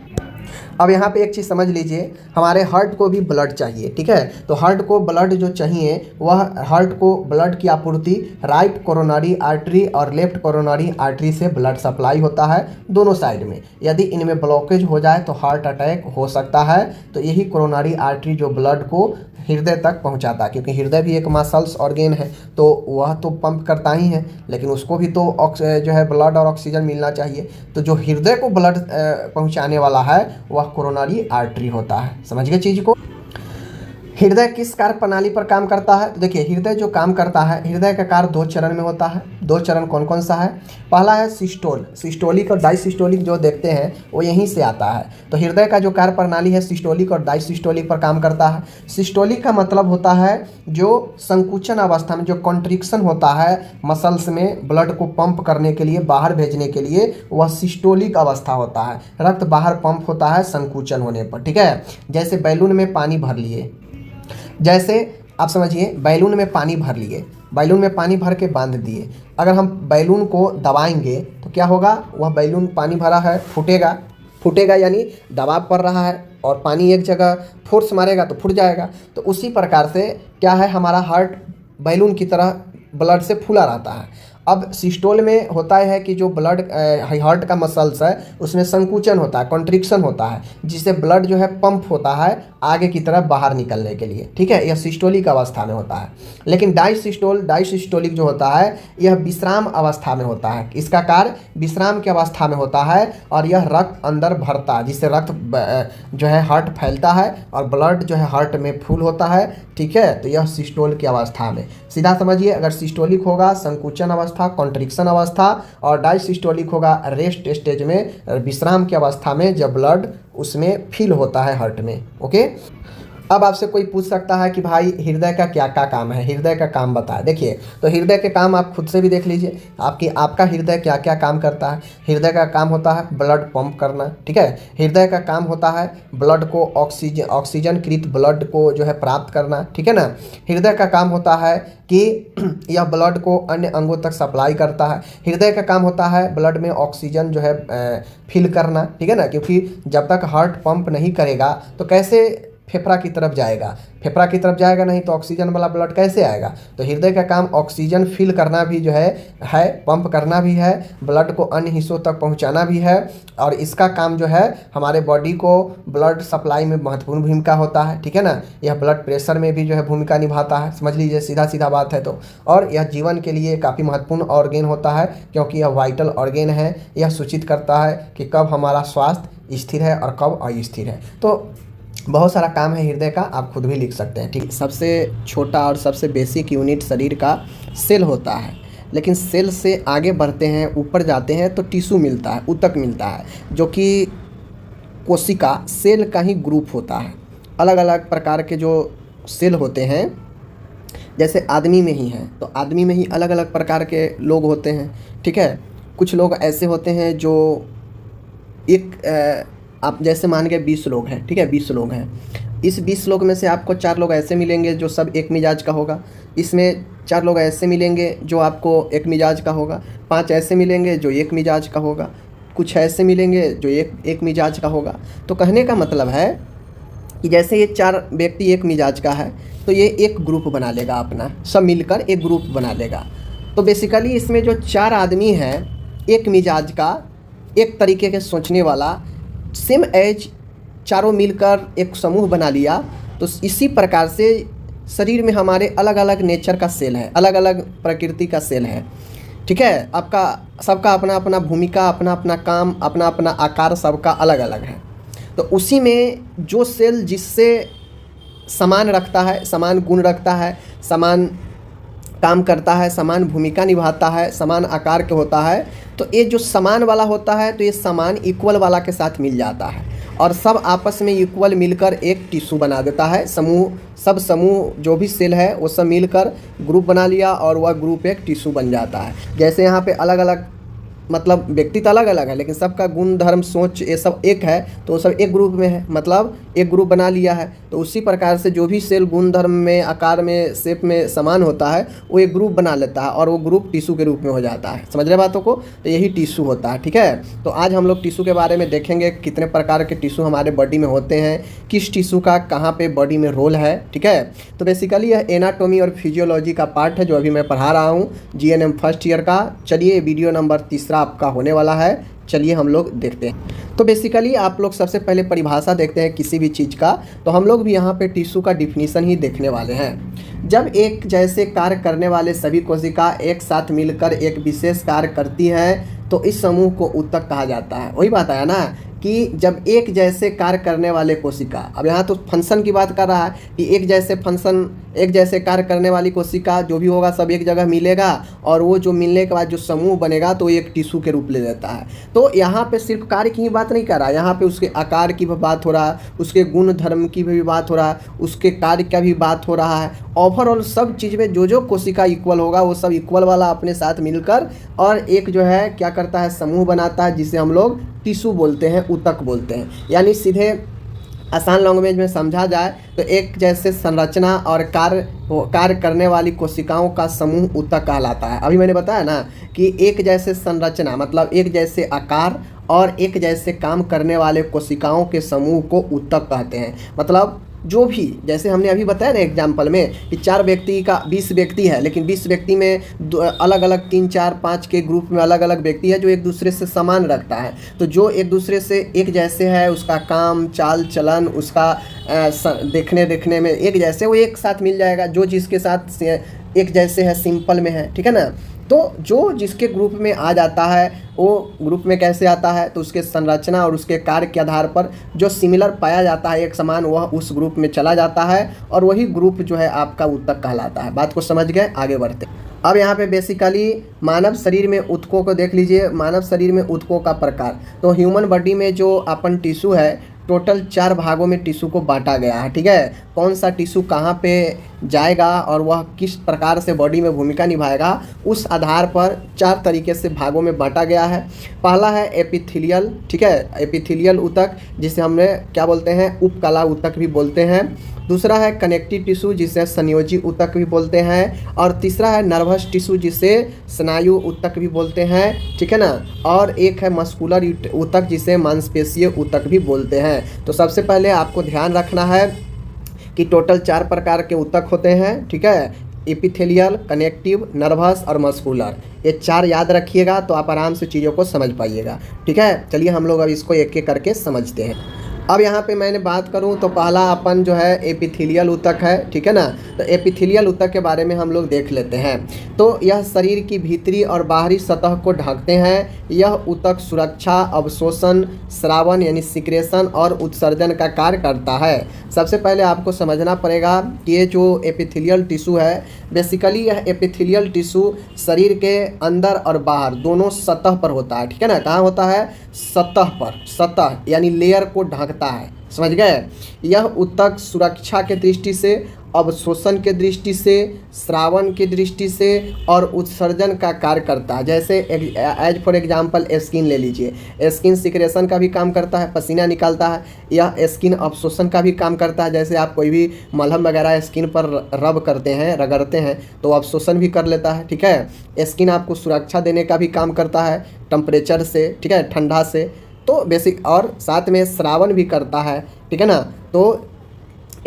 अब यहाँ पे एक चीज़ समझ लीजिए, हमारे हार्ट को भी ब्लड चाहिए। ठीक है, तो हार्ट को ब्लड जो चाहिए, वह हार्ट को ब्लड की आपूर्ति राइट कोरोनरी आर्टरी और लेफ्ट कोरोनरी आर्टरी से ब्लड सप्लाई होता है, दोनों साइड में। यदि इनमें ब्लॉकेज हो जाए तो हार्ट अटैक हो सकता है। तो यही कोरोनरी आर्टरी जो ब्लड को हृदय तक पहुंचाता है, क्योंकि हृदय भी एक मसल्स ऑर्गेन है, तो वह तो पंप करता ही है, लेकिन उसको भी तो जो है ब्लड और ऑक्सीजन मिलना चाहिए। तो जो हृदय को ब्लड पहुंचाने वाला है वह कोरोनरी आर्टरी होता है। समझ गए चीज़ को। हृदय किस कार्य प्रणाली पर काम करता है, तो देखिए हृदय जो काम करता है, हृदय का कार्य 2 चरण में होता है। 2 चरण कौन कौन सा है, पहला है सिस्टोल। सिस्टोलिक और डायसिस्टोलिक जो देखते हैं वो यहीं से आता है। तो हृदय का जो कार्य प्रणाली है सिस्टोलिक और डायसिस्टोलिक पर काम करता है। सिस्टोलिक का मतलब होता है जो संकुचन अवस्था में जो कॉन्ट्रिक्शन होता है मसल्स में ब्लड को पंप करने के लिए, बाहर भेजने के लिए, वह सिस्टोलिक अवस्था होता है। रक्त बाहर पंप होता है संकुचन होने पर। ठीक है, जैसे बैलून में पानी भर लिए, जैसे आप समझिए बैलून में पानी भर लिए, बैलून में पानी भर के बांध दिए। अगर हम बैलून को दबाएंगे तो क्या होगा, वह बैलून पानी भरा है फूटेगा यानी दबाव पड़ रहा है और पानी एक जगह फोर्स मारेगा तो फूट जाएगा। तो उसी प्रकार से क्या है, हमारा हार्ट बैलून की तरह ब्लड से फूला रहता है। अब सिस्टोल में होता है कि जो ब्लड हार्ट का मसल्स है उसमें संकुचन होता है, कॉन्ट्रिक्शन होता है, जिससे ब्लड जो है पंप होता है आगे की तरफ बाहर निकलने के लिए। ठीक है, यह सिस्टोलिक अवस्था में होता है। लेकिन डायसिस्टोलिक जो होता है यह विश्राम अवस्था में होता है। इसका कार्य विश्राम की अवस्था में होता है और यह रक्त अंदर भरता है, जिससे रक्त जो है हार्ट फैलता है और ब्लड जो है हार्ट में फुल होता है। ठीक है, तो यह सिस्टोल की अवस्था में। सीधा समझिए, अगर सिस्टोलिक होगा संकुचन अवस्था, कॉन्ट्रिक्शन अवस्था, और डायसिस्टोलिक होगा रेस्ट स्टेज में, विश्राम की अवस्था में, जब ब्लड उसमें फील होता है हार्ट में। ओके, अब आपसे कोई पूछ सकता है कि भाई हृदय का क्या क्या काम है, हृदय का काम बताएं। देखिए, तो हृदय के काम आप खुद से भी देख लीजिए, आपका हृदय क्या क्या काम करता है। हृदय का काम होता है ब्लड पंप करना। ठीक है, हृदय का काम होता है ब्लड को ऑक्सीजनकृत ब्लड को जो है प्राप्त करना। ठीक है ना, हृदय का काम होता है कि यह ब्लड को अन्य अंगों तक सप्लाई करता है। हृदय का काम होता है ब्लड में ऑक्सीजन जो है फिल करना। ठीक है ना, क्योंकि जब तक हार्ट पंप नहीं करेगा तो कैसे फेफड़ा की तरफ जाएगा। फेफड़ा की तरफ जाएगा नहीं तो ऑक्सीजन वाला ब्लड कैसे आएगा? तो हृदय का काम ऑक्सीजन फिल करना भी जो है पंप करना भी है, ब्लड को अन्य हिस्सों तक पहुंचाना भी है, और इसका काम जो है हमारे बॉडी को ब्लड सप्लाई में महत्वपूर्ण भूमिका होता है, ठीक है ना। यह ब्लड प्रेशर में भी जो है भूमिका निभाता है, समझ लीजिए, सीधा सीधा बात है तो। और यह जीवन के लिए काफ़ी महत्वपूर्ण ऑर्गेन होता है, क्योंकि यह वाइटल ऑर्गेन है। यह सूचित करता है कि कब हमारा स्वास्थ्य स्थिर है और कब अस्थिर है। तो बहुत सारा काम है हृदय का, आप खुद भी लिख सकते हैं, ठीक। सबसे छोटा और सबसे बेसिक यूनिट शरीर का सेल होता है, लेकिन सेल से आगे बढ़ते हैं, ऊपर जाते हैं तो टिश्यू मिलता है, ऊतक मिलता है, जो कि कोशिका सेल का ही ग्रुप होता है। अलग अलग प्रकार के जो सेल होते हैं, जैसे आदमी में ही हैं, तो आदमी में ही अलग अलग प्रकार के लोग होते हैं, ठीक है। कुछ लोग ऐसे होते हैं जो आप जैसे मान के 20 लोग हैं, ठीक है, 20 लोग हैं। इस 20 लोग में से आपको 4 लोग ऐसे मिलेंगे जो सब एक मिजाज का होगा, इसमें 4 लोग ऐसे मिलेंगे जो आपको एक मिजाज का होगा, 5 ऐसे मिलेंगे जो एक मिजाज का होगा, कुछ ऐसे मिलेंगे जो एक मिजाज का होगा। तो कहने का मतलब है कि जैसे ये 4 व्यक्ति एक मिजाज का है तो ये एक ग्रुप बना लेगा अपना, सब मिलकर एक ग्रुप बना लेगा। तो बेसिकली इसमें जो 4 आदमी हैं एक मिजाज का, एक तरीके के सोचने वाला, सेम एज, चारों मिलकर एक समूह बना लिया। तो इसी प्रकार से शरीर में हमारे अलग अलग नेचर का सेल है, अलग अलग प्रकृति का सेल है, ठीक है। आपका सबका अपना अपना भूमिका, अपना अपना काम, अपना अपना आकार सबका अलग अलग है। तो उसी में जो सेल जिससे समान रखता है, समान गुण रखता है, समान काम करता है, समान भूमिका निभाता है, समान आकार के होता है, तो ये जो समान वाला होता है तो ये समान इक्वल वाला के साथ मिल जाता है और सब आपस में इक्वल मिलकर एक टिश्यू बना देता है। सब समूह जो भी सेल है वो सब मिलकर ग्रुप बना लिया और वह ग्रुप एक टिश्यू बन जाता है। जैसे यहाँ पे अलग अलग मतलब व्यक्ति तो अलग अलग है, लेकिन सबका गुण धर्म सोच ये सब एक है, तो वो सब एक ग्रुप में है, मतलब एक ग्रुप बना लिया है। तो उसी प्रकार से जो भी सेल गुण धर्म में, आकार में, शेप में समान होता है वो एक ग्रुप बना लेता है और वो ग्रुप टिश्यू के रूप में हो जाता है। समझ रहे बातों को? तो यही टिश्यू होता है, ठीक है। तो आज हम लोग टिश्यू के बारे में देखेंगे, कितने प्रकार के टिश्यू हमारे बॉडी में होते हैं, किस टिश्यू का कहाँ पे बॉडी में रोल है, ठीक है। तो बेसिकली यह एनाटॉमी और फिजियोलॉजी का पार्ट है जो अभी मैं पढ़ा रहा हूँ, GNM फर्स्ट ईयर का। चलिए वीडियो नंबर 3 आपका होने वाला है, चलिए हम लोग देखते हैं। तो बेसिकली आप लोग सबसे पहले परिभाषा देखते हैं किसी भी चीज़ का, तो हम लोग भी यहाँ पे टिश्यू का डिफिनीशन ही देखने वाले हैं। जब एक जैसे कार्य करने वाले सभी कोशिका एक साथ मिलकर एक विशेष कार्य करती है तो इस समूह को ऊतक कहा जाता है। वही बात आया ना कि जब एक जैसे कार्य करने वाले कोशिका, अब यहाँ तो फंक्शन की बात कर रहा है कि एक जैसे कार्य करने वाली कोशिका जो भी होगा सब एक जगह मिलेगा और वो जो मिलने के बाद जो समूह बनेगा तो एक टिश्यू के रूप ले लेता है। तो यहाँ पे सिर्फ कार्य की ही बात नहीं कर रहा, यहाँ पे उसके आकार की भी बात हो रहा है, उसके गुण धर्म की भी बात हो रहा है, उसके कार्य का भी बात हो रहा है। ओवरऑल सब चीज़ में जो कोशिका इक्वल होगा वो सब इक्वल वाला अपने साथ मिलकर और एक जो है क्या करता है, समूह बनाता है, जिसे हम लोग टिश्यू बोलते हैं, ऊतक बोलते हैं। यानी आसान लैंग्वेज में समझा जाए तो एक जैसे संरचना और कार्य करने वाली कोशिकाओं का समूह ऊतक कहलाता है। अभी मैंने बताया ना कि एक जैसे संरचना मतलब एक जैसे आकार और एक जैसे काम करने वाले कोशिकाओं के समूह को ऊतक कहते हैं। मतलब जो भी, जैसे हमने अभी बताया ना एग्जाम्पल में कि 4 व्यक्ति का 20 व्यक्ति है, लेकिन 20 व्यक्ति में अलग अलग 3, 4, 5 के ग्रुप में अलग अलग व्यक्ति है जो एक दूसरे से समान रखता है। तो जो एक दूसरे से एक जैसे है, उसका काम, चाल चलन, उसका देखने में एक जैसे, वो एक साथ मिल जाएगा। जो जिसके साथ एक जैसे है, सिंपल में है, ठीक है ना। तो जो जिसके ग्रुप में आ जाता है वो ग्रुप में कैसे आता है, तो उसके संरचना और उसके कार्य के आधार पर जो सिमिलर पाया जाता है, एक समान, वह उस ग्रुप में चला जाता है और वही ग्रुप जो है आपका ऊतक कहलाता है। बात को समझ गए? आगे बढ़ते। अब यहाँ पे बेसिकली मानव शरीर में ऊतकों को देख लीजिए। मानव शरीर में ऊतकों का प्रकार, तो ह्यूमन बॉडी में जो अपन टिश्यू है टोटल 4 भागों में टिश्यू को बांटा गया है, ठीक है। कौन सा टिश्यू कहाँ पे जाएगा और वह किस प्रकार से बॉडी में भूमिका निभाएगा, उस आधार पर 4 तरीके से भागों में बांटा गया है। पहला है एपिथेलियल, ठीक है, एपिथेलियल ऊतक, जिसे हमने क्या बोलते हैं, उपकला ऊतक भी बोलते हैं। दूसरा है कनेक्टिव टिश्यू, जिसे संयोजी ऊतक भी बोलते हैं। और तीसरा है नर्वस टिश्यू, जिसे स्नायु ऊतक भी बोलते हैं, ठीक है ना। और एक है मस्कुलर ऊतक, जिसे मांसपेशीय ऊतक भी बोलते हैं। तो सबसे पहले आपको ध्यान रखना है कि टोटल 4 प्रकार के ऊतक होते हैं, ठीक है। एपिथेलियल, कनेक्टिव, नर्वस और मस्कुलर, ये 4 याद रखिएगा तो आप आराम से चीज़ों को समझ पाइएगा, ठीक है। चलिए हम लोग अब इसको एक एक करके समझते हैं। अब यहाँ पे मैंने बात करूँ तो पहला अपन जो है एपिथेलियल ऊतक है, ठीक है ना। तो एपिथेलियल ऊतक के बारे में हम लोग देख लेते हैं। तो यह शरीर की भीतरी और बाहरी सतह को ढकते हैं। यह ऊतक सुरक्षा, अवशोषण, स्रावन यानी सिक्रेशन और उत्सर्जन का कार्य करता है। सबसे पहले आपको समझना पड़ेगा कि ये जो एपिथेलियल टिश्यू है, बेसिकली यह एपिथेलियल टिश्यू शरीर के अंदर और बाहर दोनों सतह पर होता है, ठीक है ना। कहाँ होता है? सतह पर, सतह यानी लेयर को ढकता है, समझ गए। यह ऊतक सुरक्षा के दृष्टि से, अवशोषण के दृष्टि से, स्रावन की दृष्टि से और उत्सर्जन का कार्य करता है। जैसे एज फॉर एग्जांपल स्किन ले लीजिए, स्किन सिक्रेशन का भी काम करता है, पसीना निकालता है। यह स्किन अवशोषण का भी काम करता है। जैसे आप कोई भी मलहम वगैरह स्किन पर रब करते हैं, रगड़ते हैं, तो अवशोषण भी कर लेता है, ठीक है। स्किन आपको सुरक्षा देने का भी काम करता है टेम्परेचर से, ठीक है, ठंडा से, तो बेसिक, और साथ में स्रावन भी करता है, ठीक है ना। तो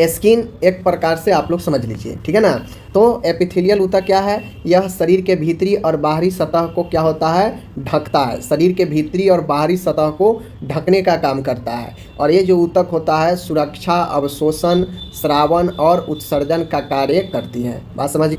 स्किन एक प्रकार से आप लोग समझ लीजिए, ठीक है ना। तो एपिथेलियल ऊतक क्या है? यह शरीर के भीतरी और बाहरी सतह को क्या होता है? ढकता है। शरीर के भीतरी और बाहरी सतह को ढकने का काम करता है। और ये जो ऊतक होता है सुरक्षा, अवशोषण, स्रावन और उत्सर्जन का कार्य करती है। बात समझिए।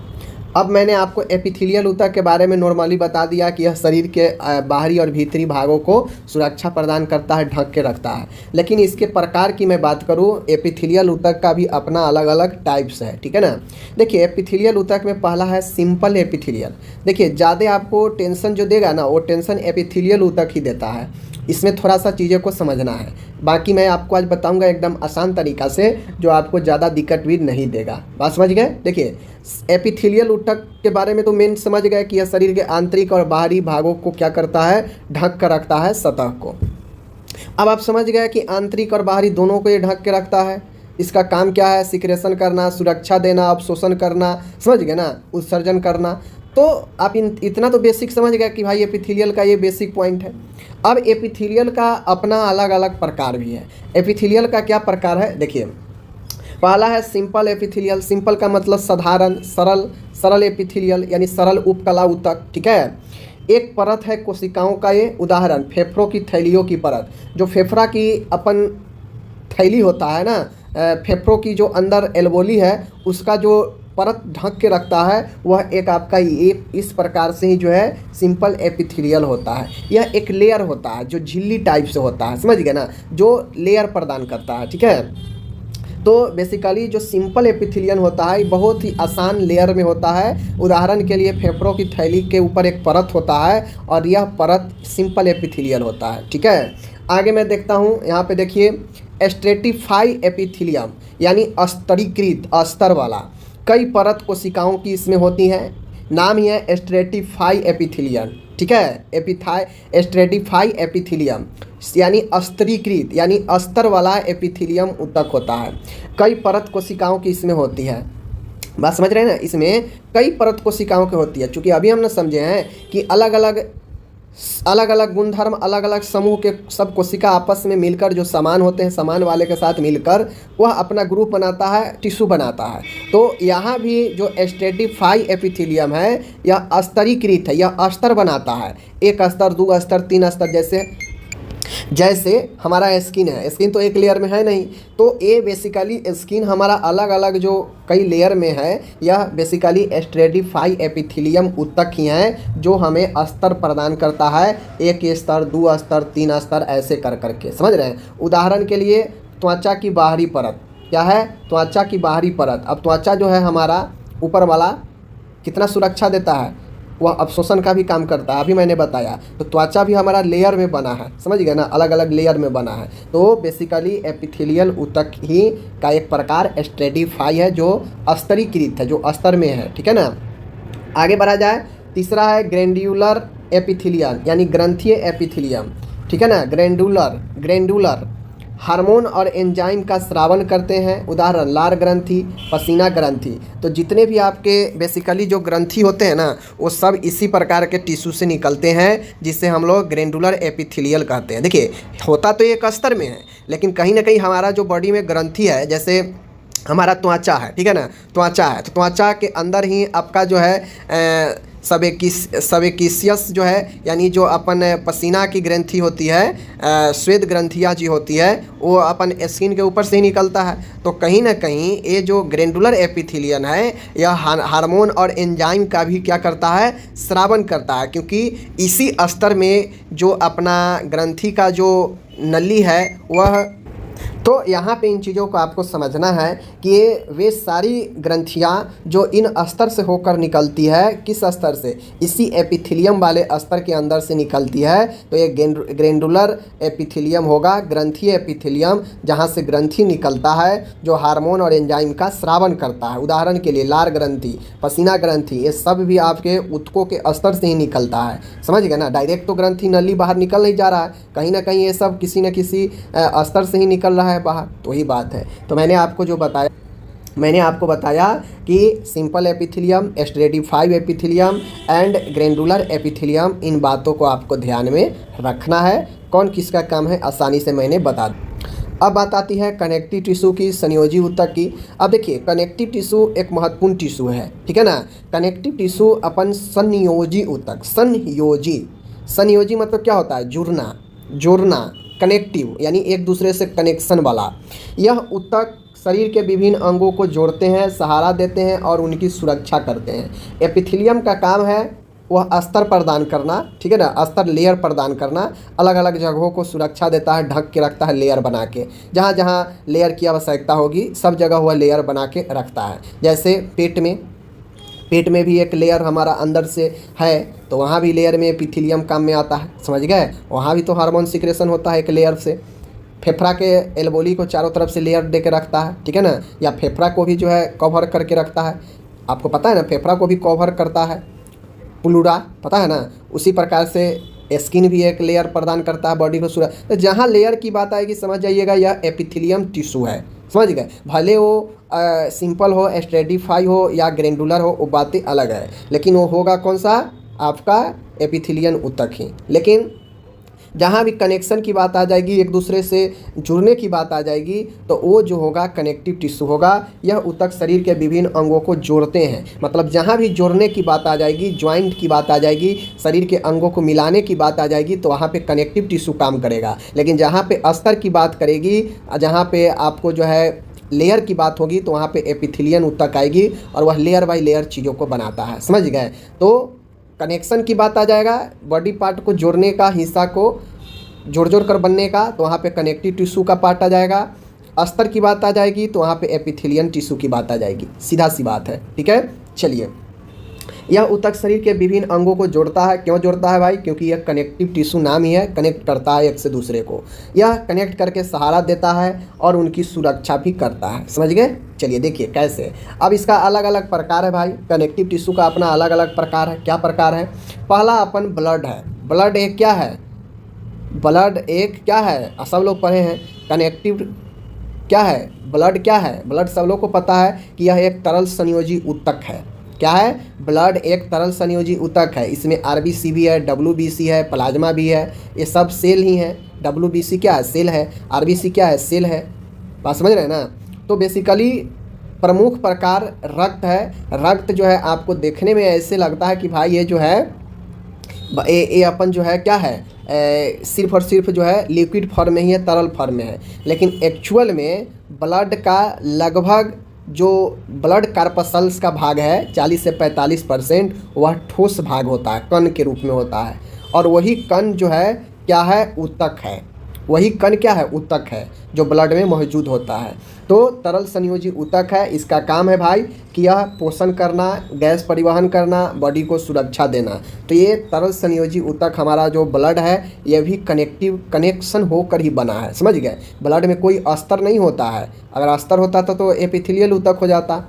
अब मैंने आपको एपिथेलियल ऊतक के बारे में नॉर्मली बता दिया कि यह शरीर के बाहरी और भीतरी भागों को सुरक्षा प्रदान करता है, ढक के रखता है। लेकिन इसके प्रकार की मैं बात करूं, एपिथेलियल ऊतक का भी अपना अलग अलग टाइप्स है, ठीक है ना। देखिए एपिथेलियल ऊतक में पहला है सिंपल एपिथेलियल। देखिए ज़्यादा आपको टेंशन जो देगा ना, वो टेंशन एपिथेलियल ऊतक ही देता है। इसमें थोड़ा सा चीज़ों को समझना है। बाकी मैं आपको आज बताऊंगा एकदम आसान तरीक़ा से, जो आपको ज़्यादा दिक्कत भी नहीं देगा। बात समझ गए। देखिए एपिथेलियल ऊतक के बारे में तो मेन समझ गए कि यह शरीर के आंतरिक और बाहरी भागों को क्या करता है? ढक कर रखता है, सतह को। अब आप समझ गए कि आंतरिक और बाहरी दोनों को ये ढक के रखता है। इसका काम क्या है? सिक्रेशन करना, सुरक्षा देना, अवशोषण करना, समझ गए ना, उत्सर्जन करना। तो आप इतना तो बेसिक समझ गए कि भाई एपिथेलियल का ये बेसिक पॉइंट है। अब एपिथेलियल का अपना अलग अलग प्रकार भी है। एपिथेलियल का क्या प्रकार है? देखिए पहला है सिंपल एपिथेलियल। सिंपल का मतलब साधारण, सरल, सरल एपिथेलियल यानी सरल उपकला ऊतक, ठीक है। एक परत है कोशिकाओं का, ये उदाहरण फेफड़ों की थैलियों की परत। जो फेफड़ा की अपन थैली होता है ना, फेफड़ों की जो अंदर एल्वोली है, उसका जो परत ढक के रखता है, वह एक आपका ये इस प्रकार से ही जो है सिंपल एपिथेलियल होता है। यह एक लेयर होता है जो झिल्ली टाइप से होता है, समझ गए ना, जो लेयर प्रदान करता है, ठीक है। तो बेसिकली जो सिंपल एपिथेलियल होता है बहुत ही आसान लेयर में होता है। उदाहरण के लिए फेफड़ों की थैली के ऊपर एक परत होता है और यह परत सिंपल एपिथेलियल होता है, ठीक है। आगे मैं देखता हूँ, यहाँ पे देखिए स्ट्रेटिफाई एपिथेलियम यानी स्तरीकृत, अस्तर वाला। कई परत कोशिकाओं की इसमें होती हैं, नाम ही है स्ट्रेटिफाई एपिथेलियम, ठीक है। स्ट्रेटिफाई एपिथेलियम यानी स्तरीकृत यानी अस्तर वाला एपिथेलियम ऊतक होता है। कई परत कोशिकाओं की इसमें होती है। बात समझ रहे हैं ना, इसमें कई परत कोशिकाओं की होती है। चूँकि अभी हमने समझे हैं कि अलग अलग गुणधर्म, अलग अलग समूह के सब कोशिका आपस में मिलकर जो समान होते हैं, समान वाले के साथ मिलकर वह अपना ग्रुप बनाता है, टिश्यू बनाता है। तो यहाँ भी जो स्ट्रेटिफाई एपिथेलियम है यह स्तरीकृत है, यह अस्तर बनाता है। एक स्तर, 2 स्तर, 3 स्तर। जैसे हमारा स्किन है, स्किन तो एक लेयर में है नहीं, तो ये बेसिकली स्किन हमारा अलग अलग जो कई लेयर में है, यह बेसिकली स्ट्रेटिफाई एपिथेलियम ऊतक ही हैं जो हमें स्तर प्रदान करता है। 1 स्तर, 2 स्तर, 3 स्तर, ऐसे कर करके, समझ रहे हैं। उदाहरण के लिए त्वचा की बाहरी परत क्या है? त्वचा की बाहरी परत। अब त्वचा जो है हमारा ऊपर वाला कितना सुरक्षा देता है? वह अवशोषण का भी काम करता है, अभी मैंने बताया। तो त्वचा भी हमारा लेयर में बना है, समझ गए ना, अलग अलग लेयर में बना है। तो बेसिकली एपिथेलियल ऊतक ही का एक प्रकार स्ट्रेटिफाई है जो स्तरीकृत है, जो स्तर में है, ठीक है ना। आगे बढ़ा जाए, तीसरा है ग्रैंड्यूलर एपिथेलियम यानी ग्रंथीय एपिथेलियम, ठीक है ना। ग्रैंडुलर हार्मोन और एंजाइम का स्रावन करते हैं। उदाहरण लार ग्रंथि, पसीना ग्रंथि। तो जितने भी आपके बेसिकली जो ग्रंथि होते हैं ना, वो सब इसी प्रकार के टिश्यू से निकलते हैं, जिससे हम लोग ग्रैंडुलर एपिथेलियल कहते हैं। देखिए होता तो एक स्तर में है, लेकिन कहीं ना कहीं हमारा जो बॉडी में ग्रंथि है, जैसे हमारा त्वचा है, ठीक है ना, त्वचा है, तो त्वचा के अंदर ही आपका जो है सबेकिसियस जो है, यानी जो अपन पसीना की ग्रंथि होती है, श्वेत ग्रंथियाँ जो होती है, वो अपन स्किन के ऊपर से ही निकलता है। तो कहीं ना कहीं ये जो ग्रैंडुलर एपिथेलियम है, यह हार्मोन और एंजाइम का भी क्या करता है, स्रावन करता है, क्योंकि इसी स्तर में जो अपना ग्रंथि का जो नली है वह, तो यहाँ पे इन चीज़ों को आपको समझना है कि ये वे सारी ग्रंथियाँ जो इन स्तर से होकर निकलती है, किस स्तर से, इसी एपिथेलियम वाले स्तर के अंदर से निकलती है। तो ये ग्रैंडुलर एपिथेलियम होगा, ग्रंथीय एपिथेलियम, जहाँ से ग्रंथि निकलता है जो हार्मोन और एंजाइम का स्रावन करता है। उदाहरण के लिए लार ग्रंथि, पसीना ग्रंथि, ये सब भी आपके ऊतकों के स्तर से ही निकलता है, समझ गए ना। डायरेक्ट तो ग्रंथि नली बाहर निकल नहीं जा रहा है, कहीं ना कहीं ये सब किसी न किसी स्तर से ही निकल रहा है बाहर, तो ही बात है। तो मैंने आपको बताया कि simple epithelium, stratified epithelium and glandular epithelium, इन बातों को आपको ध्यान में रखना है। कौन किसका काम है आसानी से मैंने बता दिया। अब बात आती है कनेक्टिव टिश्यू की, संयोजी ऊतक की। अब देखिए कनेक्टिव टिश्यू एक महत्वपूर्ण टिश्यू है, ठीक है ना। कनेक्टिव टिश्यू अपन संयोजी ऊतक, संयोजी मतलब क्या होता है, जुड़ना, कनेक्टिव यानी एक दूसरे से कनेक्शन वाला। यह ऊतक शरीर के विभिन्न अंगों को जोड़ते हैं, सहारा देते हैं और उनकी सुरक्षा करते हैं। एपिथेलियम का काम है वह अस्तर प्रदान करना, ठीक है ना, अस्तर लेयर प्रदान करना, अलग अलग जगहों को सुरक्षा देता है, ढक के रखता है लेयर बना के। जहाँ जहाँ लेयर की आवश्यकता होगी सब जगह वह लेयर बना के रखता है। जैसे पेट में भी एक लेयर हमारा अंदर से है, तो वहाँ भी लेयर में एपिथेलियम काम में आता है, समझ गए। वहाँ भी तो हार्मोन सिक्रेशन होता है एक लेयर से। फेफड़ा के एल्बोली को चारों तरफ से लेयर दे के रखता है, ठीक है ना, या फेफड़ा को भी जो है कवर करके रखता है। आपको पता है ना, फेफड़ा को भी कवर करता है प्लूरा, पता है ना। उसी प्रकार से स्किन भी एक लेयर प्रदान करता है बॉडी को सुरक्षा। तो जहाँ लेयर की बात आएगी समझ जाइएगा यह एपिथेलियम टिश्यू है, समझ गए। भले वो सिंपल हो, स्ट्रेटिफाई हो या ग्रैंडुलर हो, वो बातें अलग है, लेकिन वो होगा कौन सा, आपका एपिथेलियन ऊतक ही। लेकिन जहाँ भी कनेक्शन की बात आ जाएगी, एक दूसरे से जुड़ने की बात आ जाएगी, तो वो जो होगा कनेक्टिव टिश्यू होगा। यह ऊतक शरीर के विभिन्न अंगों को जोड़ते हैं, मतलब जहाँ भी जोड़ने की बात आ जाएगी, ज्वाइंट की बात आ जाएगी, शरीर के अंगों को मिलाने की बात आ जाएगी, तो वहाँ पे कनेक्टिव टिश्यू काम करेगा। लेकिन जहाँ पे अस्तर की बात करेगी, जहाँ पे आपको जो है लेयर की बात होगी, तो वहाँ पे एपिथेलियन ऊतक आएगी और वह लेयर बाय लेयर चीज़ों को बनाता है, समझ गए। तो कनेक्शन की बात आ जाएगा, बॉडी पार्ट को जोड़ने का, हिस्सा को जोड़ कर बनने का, तो वहाँ पे कनेक्टिव टिश्यू का पार्ट आ जाएगा। अस्तर की बात आ जाएगी तो वहाँ पे एपिथेलियन टिश्यू की बात आ जाएगी, सीधा सी बात है, ठीक है। चलिए, यह ऊतक शरीर के विभिन्न अंगों को जोड़ता है। क्यों जोड़ता है भाई, क्योंकि यह कनेक्टिव टिश्यू नाम ही है, कनेक्ट करता है एक से दूसरे को। यह कनेक्ट करके सहारा देता है और उनकी सुरक्षा भी करता है, समझ गए। चलिए देखिए कैसे। अब इसका अलग अलग प्रकार है भाई, कनेक्टिव टिश्यू का अपना अलग अलग प्रकार है। क्या प्रकार है, पहला अपन ब्लड है। ब्लड एक क्या है, ब्लड एक क्या है, सब लोग पढ़े हैं। कनेक्टिव क्या है, ब्लड क्या है, ब्लड सब लोग को पता है कि यह एक तरल संयोजी ऊतक है। क्या है, ब्लड एक तरल संयोजी ऊतक है। इसमें आरबीसी भी है, डब्ल्यूबीसी है, प्लाज्मा भी है, ये सब सेल ही है। डब्ल्यूबीसी क्या है, सेल है। आरबीसी क्या है, सेल है। बात समझ रहे हैं ना। तो बेसिकली प्रमुख प्रकार रक्त है। रक्त जो है आपको देखने में ऐसे लगता है कि भाई ये जो है ये अपन जो है क्या है, सिर्फ और सिर्फ जो है लिक्विड फॉर्म में ही है, तरल फॉर्म में है। लेकिन एक्चुअल में ब्लड का लगभग जो ब्लड कार्पसल्स का भाग है 40 से 45% वह ठोस भाग होता है, कण के रूप में होता है। और वही कण जो है क्या है, ऊतक है। वही कण क्या है, ऊतक है, जो ब्लड में मौजूद होता है। तो तरल संयोजी ऊतक है। इसका काम है भाई कि यह पोषण करना, गैस परिवहन करना, बॉडी को सुरक्षा देना। तो ये तरल संयोजी ऊतक हमारा जो ब्लड है, ये भी कनेक्शन होकर ही बना है, समझ गए। ब्लड में कोई अस्तर नहीं होता है। अगर अस्तर होता तो एपिथेलियल ऊतक हो जाता,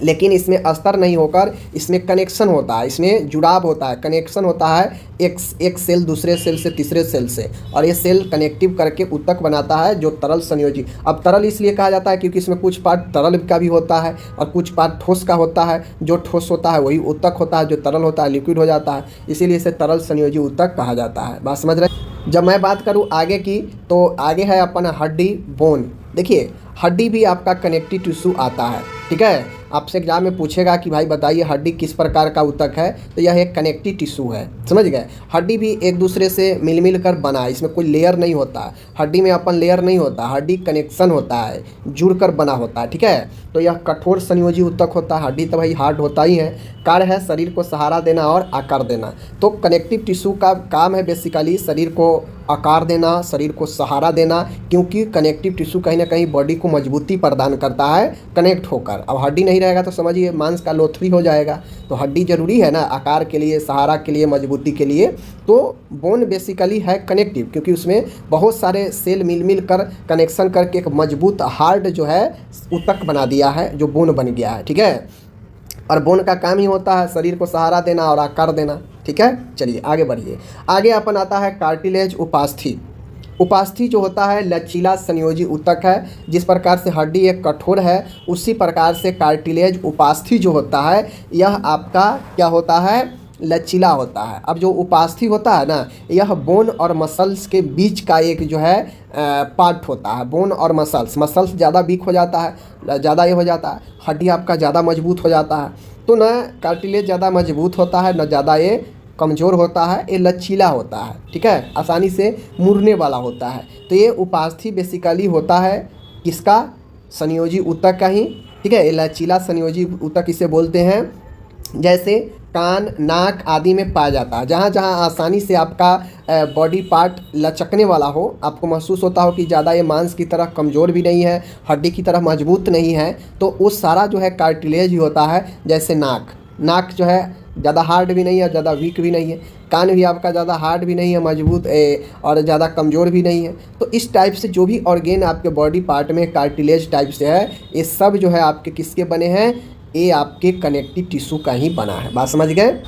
लेकिन इसमें अस्तर नहीं होकर इसमें कनेक्शन होता है, इसमें जुड़ाव होता है, कनेक्शन होता है एक सेल दूसरे सेल से तीसरे सेल से, और ये सेल कनेक्टिव करके ऊतक बनाता है जो तरल संयोजी। अब तरल इसलिए कहा जाता है क्योंकि इसमें कुछ पार्ट तरल का भी होता है और कुछ पार्ट ठोस का होता है। जो ठोस होता है वही ऊतक होता है, जो तरल होता है लिक्विड हो जाता है, इसीलिए इसे तरल संयोजी ऊतक कहा जाता है। बात समझ रहे। जब मैं बात करूँ आगे की, तो आगे है अपन हड्डी, बोन। देखिए हड्डी भी आपका कनेक्टिव टिश्यू आता है, ठीक है। आपसे एग्जाम में पूछेगा कि भाई बताइए हड्डी किस प्रकार का ऊतक है, तो यह एक कनेक्टिव टिश्यू है, समझ गए। हड्डी भी एक दूसरे से मिल कर बना है, इसमें कोई लेयर नहीं होता। हड्डी में अपन लेयर नहीं होता, हड्डी कनेक्शन होता है, जुड़कर बना होता है, ठीक है। तो यह कठोर संयोजी ऊतक होता है। हड्डी तो भाई हार्ड होता ही है। कार्य है शरीर को सहारा देना और आकार देना। तो कनेक्टिव टिश्यू का काम है बेसिकली शरीर को आकार देना, शरीर को सहारा देना, क्योंकि कनेक्टिव टिश्यू कहीं ना कहीं बॉडी को मजबूती प्रदान करता है कनेक्ट होकर। अब हड्डी नहीं रहेगा तो समझिए मांस का लोथड़ी हो जाएगा। तो हड्डी जरूरी है ना आकार के लिए, सहारा के लिए, मजबूती के लिए। तो बोन बेसिकली है कनेक्टिव, क्योंकि उसमें बहुत सारे सेल मिल कर कनेक्शन करके एक मजबूत हार्ड जो है ऊतक बना दिया है, जो बोन बन गया है, ठीक है। और बोन का काम ही होता है शरीर को सहारा देना और आकार देना, ठीक है। चलिए आगे बढ़िए। आगे अपन आता है कार्टिलेज उपास्थि। उपास्थि जो होता है लचीला संयोजी ऊतक है। जिस प्रकार से हड्डी एक कठोर है, उसी प्रकार से कार्टिलेज उपास्थि जो होता है यह आपका क्या होता है, लचीला होता है। अब जो उपास्थि होता है ना, यह बोन और मसल्स के बीच का एक जो है पार्ट होता है। बोन और मसल्स ज़्यादा वीक हो जाता है, ज़्यादा ये हो जाता है, हड्डी आपका ज़्यादा मजबूत हो जाता है। तो ना कार्टिलेज ज़्यादा मजबूत होता है, न ज़्यादा ये कमज़ोर होता है, ये लचीला होता है, ठीक है, आसानी से मुड़ने वाला होता है। तो ये उपास्थि बेसिकली होता है किसका, संयोजी ऊतक का ही, ठीक है। ये लचीला संयोजी ऊतक इसे बोलते हैं। जैसे कान, नाक आदि में पाया जाता है। जहाँ जहाँ आसानी से आपका बॉडी पार्ट लचकने वाला हो, आपको महसूस होता हो कि ज़्यादा ये मांस की तरह कमज़ोर भी नहीं है, हड्डी की तरह मजबूत नहीं है, तो वो सारा जो है कार्टिलेज ही होता है। जैसे नाक जो है ज़्यादा हार्ड भी नहीं है, ज़्यादा वीक भी नहीं है। कान भी आपका ज़्यादा हार्ड भी नहीं है, मजबूत और ज़्यादा कमज़ोर भी नहीं है। तो इस टाइप से जो भी ऑर्गेन आपके बॉडी पार्ट में कार्टिलेज टाइप से है, ये सब जो है आपके किसके बने हैं, ये आपके कनेक्टिव टिश्यू का ही बना है। बात समझ गए।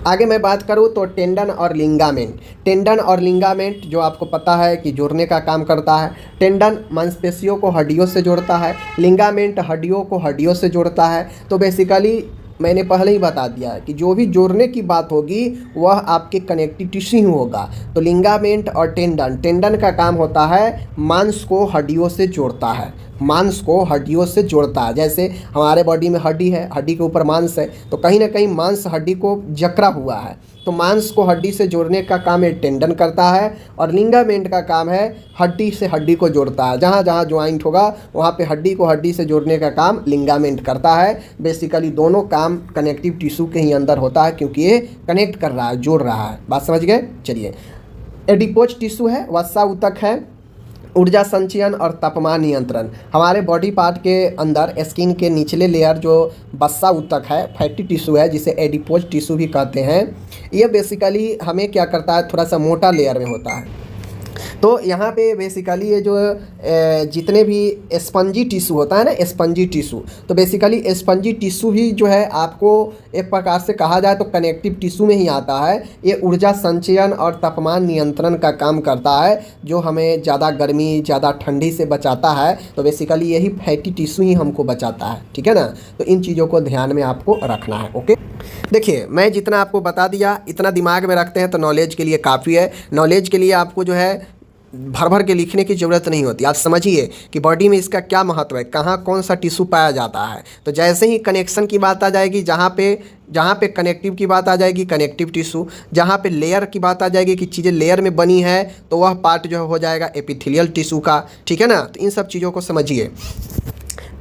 आगे मैं बात करूँ तो टेंडन और लिंगामेंट जो आपको पता है कि जोड़ने का काम करता है। टेंडन मांसपेशियों को हड्डियों से जोड़ता है, लिंगामेंट हड्डियों को हड्डियों से जोड़ता है। तो बेसिकली मैंने पहले ही बता दिया है कि जो भी जोड़ने की बात होगी वह आपके कनेक्टिव टिश्यू ही होगा। तो लिंगामेंट और टेंडन का काम होता है मांस को हड्डियों से जोड़ता है, मांस को हड्डियों से जोड़ता है। जैसे हमारे बॉडी में हड्डी है, हड्डी के ऊपर मांस है, तो कहीं ना कहीं मांस हड्डी को जकड़ा हुआ है, तो मांस को हड्डी से जोड़ने का काम ये टेंडन करता है। और लिंगामेंट का काम है हड्डी से हड्डी को जोड़ता है। जहाँ जहाँ ज्वाइंट होगा वहाँ पे हड्डी को हड्डी से जोड़ने का काम लिंगामेंट करता है। बेसिकली दोनों काम कनेक्टिव टिश्यू के ही अंदर होता है, क्योंकि ये कनेक्ट कर रहा है, जोड़ रहा है। बात समझ गए। चलिए, एडिपोज टिश्यू है, वसा ऊतक है, ऊर्जा संचयन और तापमान नियंत्रण। हमारे बॉडी पार्ट के अंदर स्किन के निचले लेयर जो वसा ऊतक है, फैटी टिश्यू है, जिसे एडिपोज टिश्यू भी कहते हैं, ये बेसिकली हमें क्या करता है, थोड़ा सा मोटा लेयर में होता है। तो यहाँ पे बेसिकली ये जो जितने भी स्पंजी टिश्यू होता है ना, स्पंजी टिश्यू, तो बेसिकली स्पंजी टिश्यू ही जो है आपको एक प्रकार से कहा जाए तो कनेक्टिव टिश्यू में ही आता है। ये ऊर्जा संचयन और तापमान नियंत्रण का काम करता है, जो हमें ज़्यादा गर्मी, ज़्यादा ठंडी से बचाता है। तो बेसिकली यही फैटी टिश्यू ही हमको बचाता है, ठीक है ना। तो इन चीज़ों को ध्यान में आपको रखना है। ओके, देखिए मैं जितना आपको बता दिया इतना दिमाग में रखते हैं तो नॉलेज के लिए काफ़ी है। नॉलेज के लिए आपको जो है भर के लिखने की ज़रूरत नहीं होती। आप समझिए कि बॉडी में इसका क्या महत्व है, कहाँ कौन सा टिश्यू पाया जाता है। तो जैसे ही कनेक्शन की बात आ जाएगी, जहाँ पे कनेक्टिव की बात आ जाएगी, कनेक्टिव टिश्यू, जहाँ पे लेयर की बात आ जाएगी कि चीज़ें लेयर में बनी है, तो वह पार्ट जो हो जाएगा एपिथेलियल टिश्यू का, ठीक है ना। तो इन सब चीज़ों को समझिए।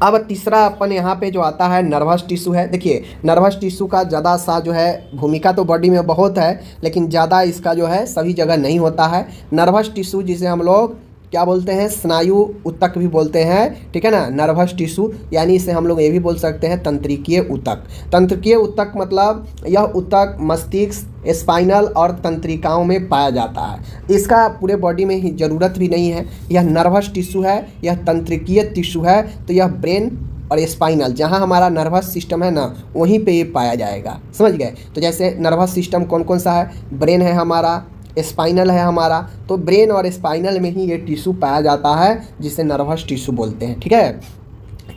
अब तीसरा अपन यहाँ पे जो आता है नर्वस टिश्यू है। देखिए नर्वस टिश्यू का ज़्यादा सा जो है भूमिका तो बॉडी में बहुत है, लेकिन ज़्यादा इसका जो है सभी जगह नहीं होता है। नर्वस टिश्यू जिसे हम लोग क्या बोलते हैं, स्नायु ऊतक भी बोलते हैं, ठीक है ना। नर्वस टिश्यू यानी इसे हम लोग ये भी बोल सकते हैं तंत्रिकीय ऊतक। तंत्रिकीय ऊतक मतलब यह ऊतक मस्तिष्क, स्पाइनल और तंत्रिकाओं में पाया जाता है। इसका पूरे बॉडी में ही ज़रूरत भी नहीं है। यह नर्वस टिश्यू है, यह तंत्रिकीय टिश्यू है, तो यह ब्रेन और स्पाइनल, जहाँ हमारा नर्वस सिस्टम है ना, वहीं पे ये पाया जाएगा। समझ गए। तो जैसे नर्वस सिस्टम कौन कौन सा है, ब्रेन है हमारा, स्पाइनल है हमारा, तो ब्रेन और स्पाइनल में ही ये टिश्यू पाया जाता है, जिसे नर्वस टिश्यू बोलते हैं, ठीक है।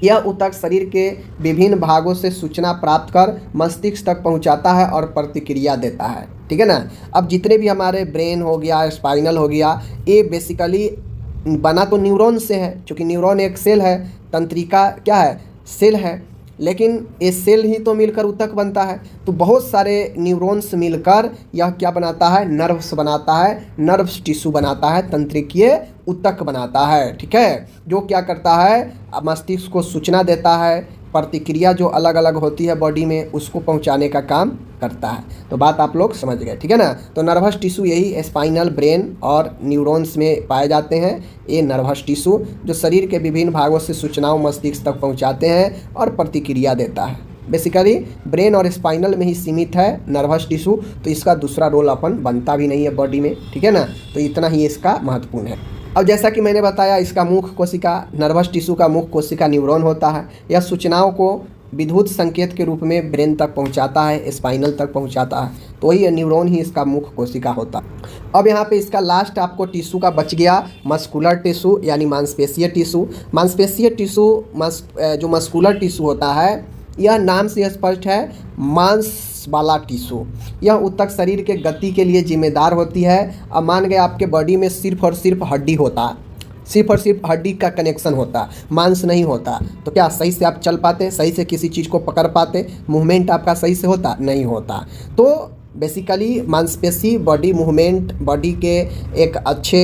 यह ऊतक शरीर के विभिन्न भागों से सूचना प्राप्त कर मस्तिष्क तक पहुंचाता है और प्रतिक्रिया देता है, ठीक है ना। अब जितने भी हमारे ब्रेन हो गया, स्पाइनल हो गया, ये बेसिकली बना तो न्यूरॉन से है, क्योंकि न्यूरॉन एक सेल है, तंत्रिका क्या है, सेल है, लेकिन ये सेल ही तो मिलकर ऊतक बनता है। तो बहुत सारे न्यूरॉन्स मिलकर यह क्या बनाता है, नर्व्स बनाता है, नर्व्स टिश्यू बनाता है, तंत्रिकीय ऊतक बनाता है। ठीक है, जो क्या करता है, मस्तिष्क को सूचना देता है, प्रतिक्रिया जो अलग अलग होती है बॉडी में उसको पहुंचाने का काम करता है। तो बात आप लोग समझ गए, ठीक है ना। तो नर्वस टिश्यू यही स्पाइनल, ब्रेन और न्यूरॉन्स में पाए जाते हैं। ये नर्वस टिश्यू जो शरीर के विभिन्न भागों से सूचनाओं मस्तिष्क तक पहुंचाते हैं और प्रतिक्रिया देता है। बेसिकली ब्रेन और स्पाइनल में ही सीमित है नर्वस टिश्यू, तो इसका दूसरा रोल अपन बनता भी नहीं है बॉडी में, ठीक है ना। तो इतना ही इसका महत्वपूर्ण है। अब जैसा कि मैंने बताया, इसका मुख्य कोशिका, नर्वस टिश्यू का मुख्य कोशिका न्यूरॉन होता है। यह सूचनाओं को विद्युत संकेत के रूप में ब्रेन तक पहुंचाता है, स्पाइनल तक पहुंचाता है। तो वही न्यूरॉन ही इसका मुख्य कोशिका होता है। अब यहाँ पे इसका लास्ट आपको टिश्यू का बच गया, मस्कुलर टिश्यू यानी मांसपेशीय टिश्यू। मांसपेशीय टिश्यू जो मस्कुलर टिश्यू होता है, यह नाम से स्पष्ट है, मांस वाला टिश्यू। यह ऊतक शरीर के गति के लिए जिम्मेदार होती है। अब मान गए आपके बॉडी में सिर्फ और सिर्फ हड्डी होता, सिर्फ और सिर्फ हड्डी का कनेक्शन होता, मांस नहीं होता, तो क्या सही से आप चल पाते, सही से किसी चीज़ को पकड़ पाते, मूवमेंट आपका सही से होता, नहीं होता। तो बेसिकली मांसपेशी बॉडी मूवमेंट, बॉडी के एक अच्छे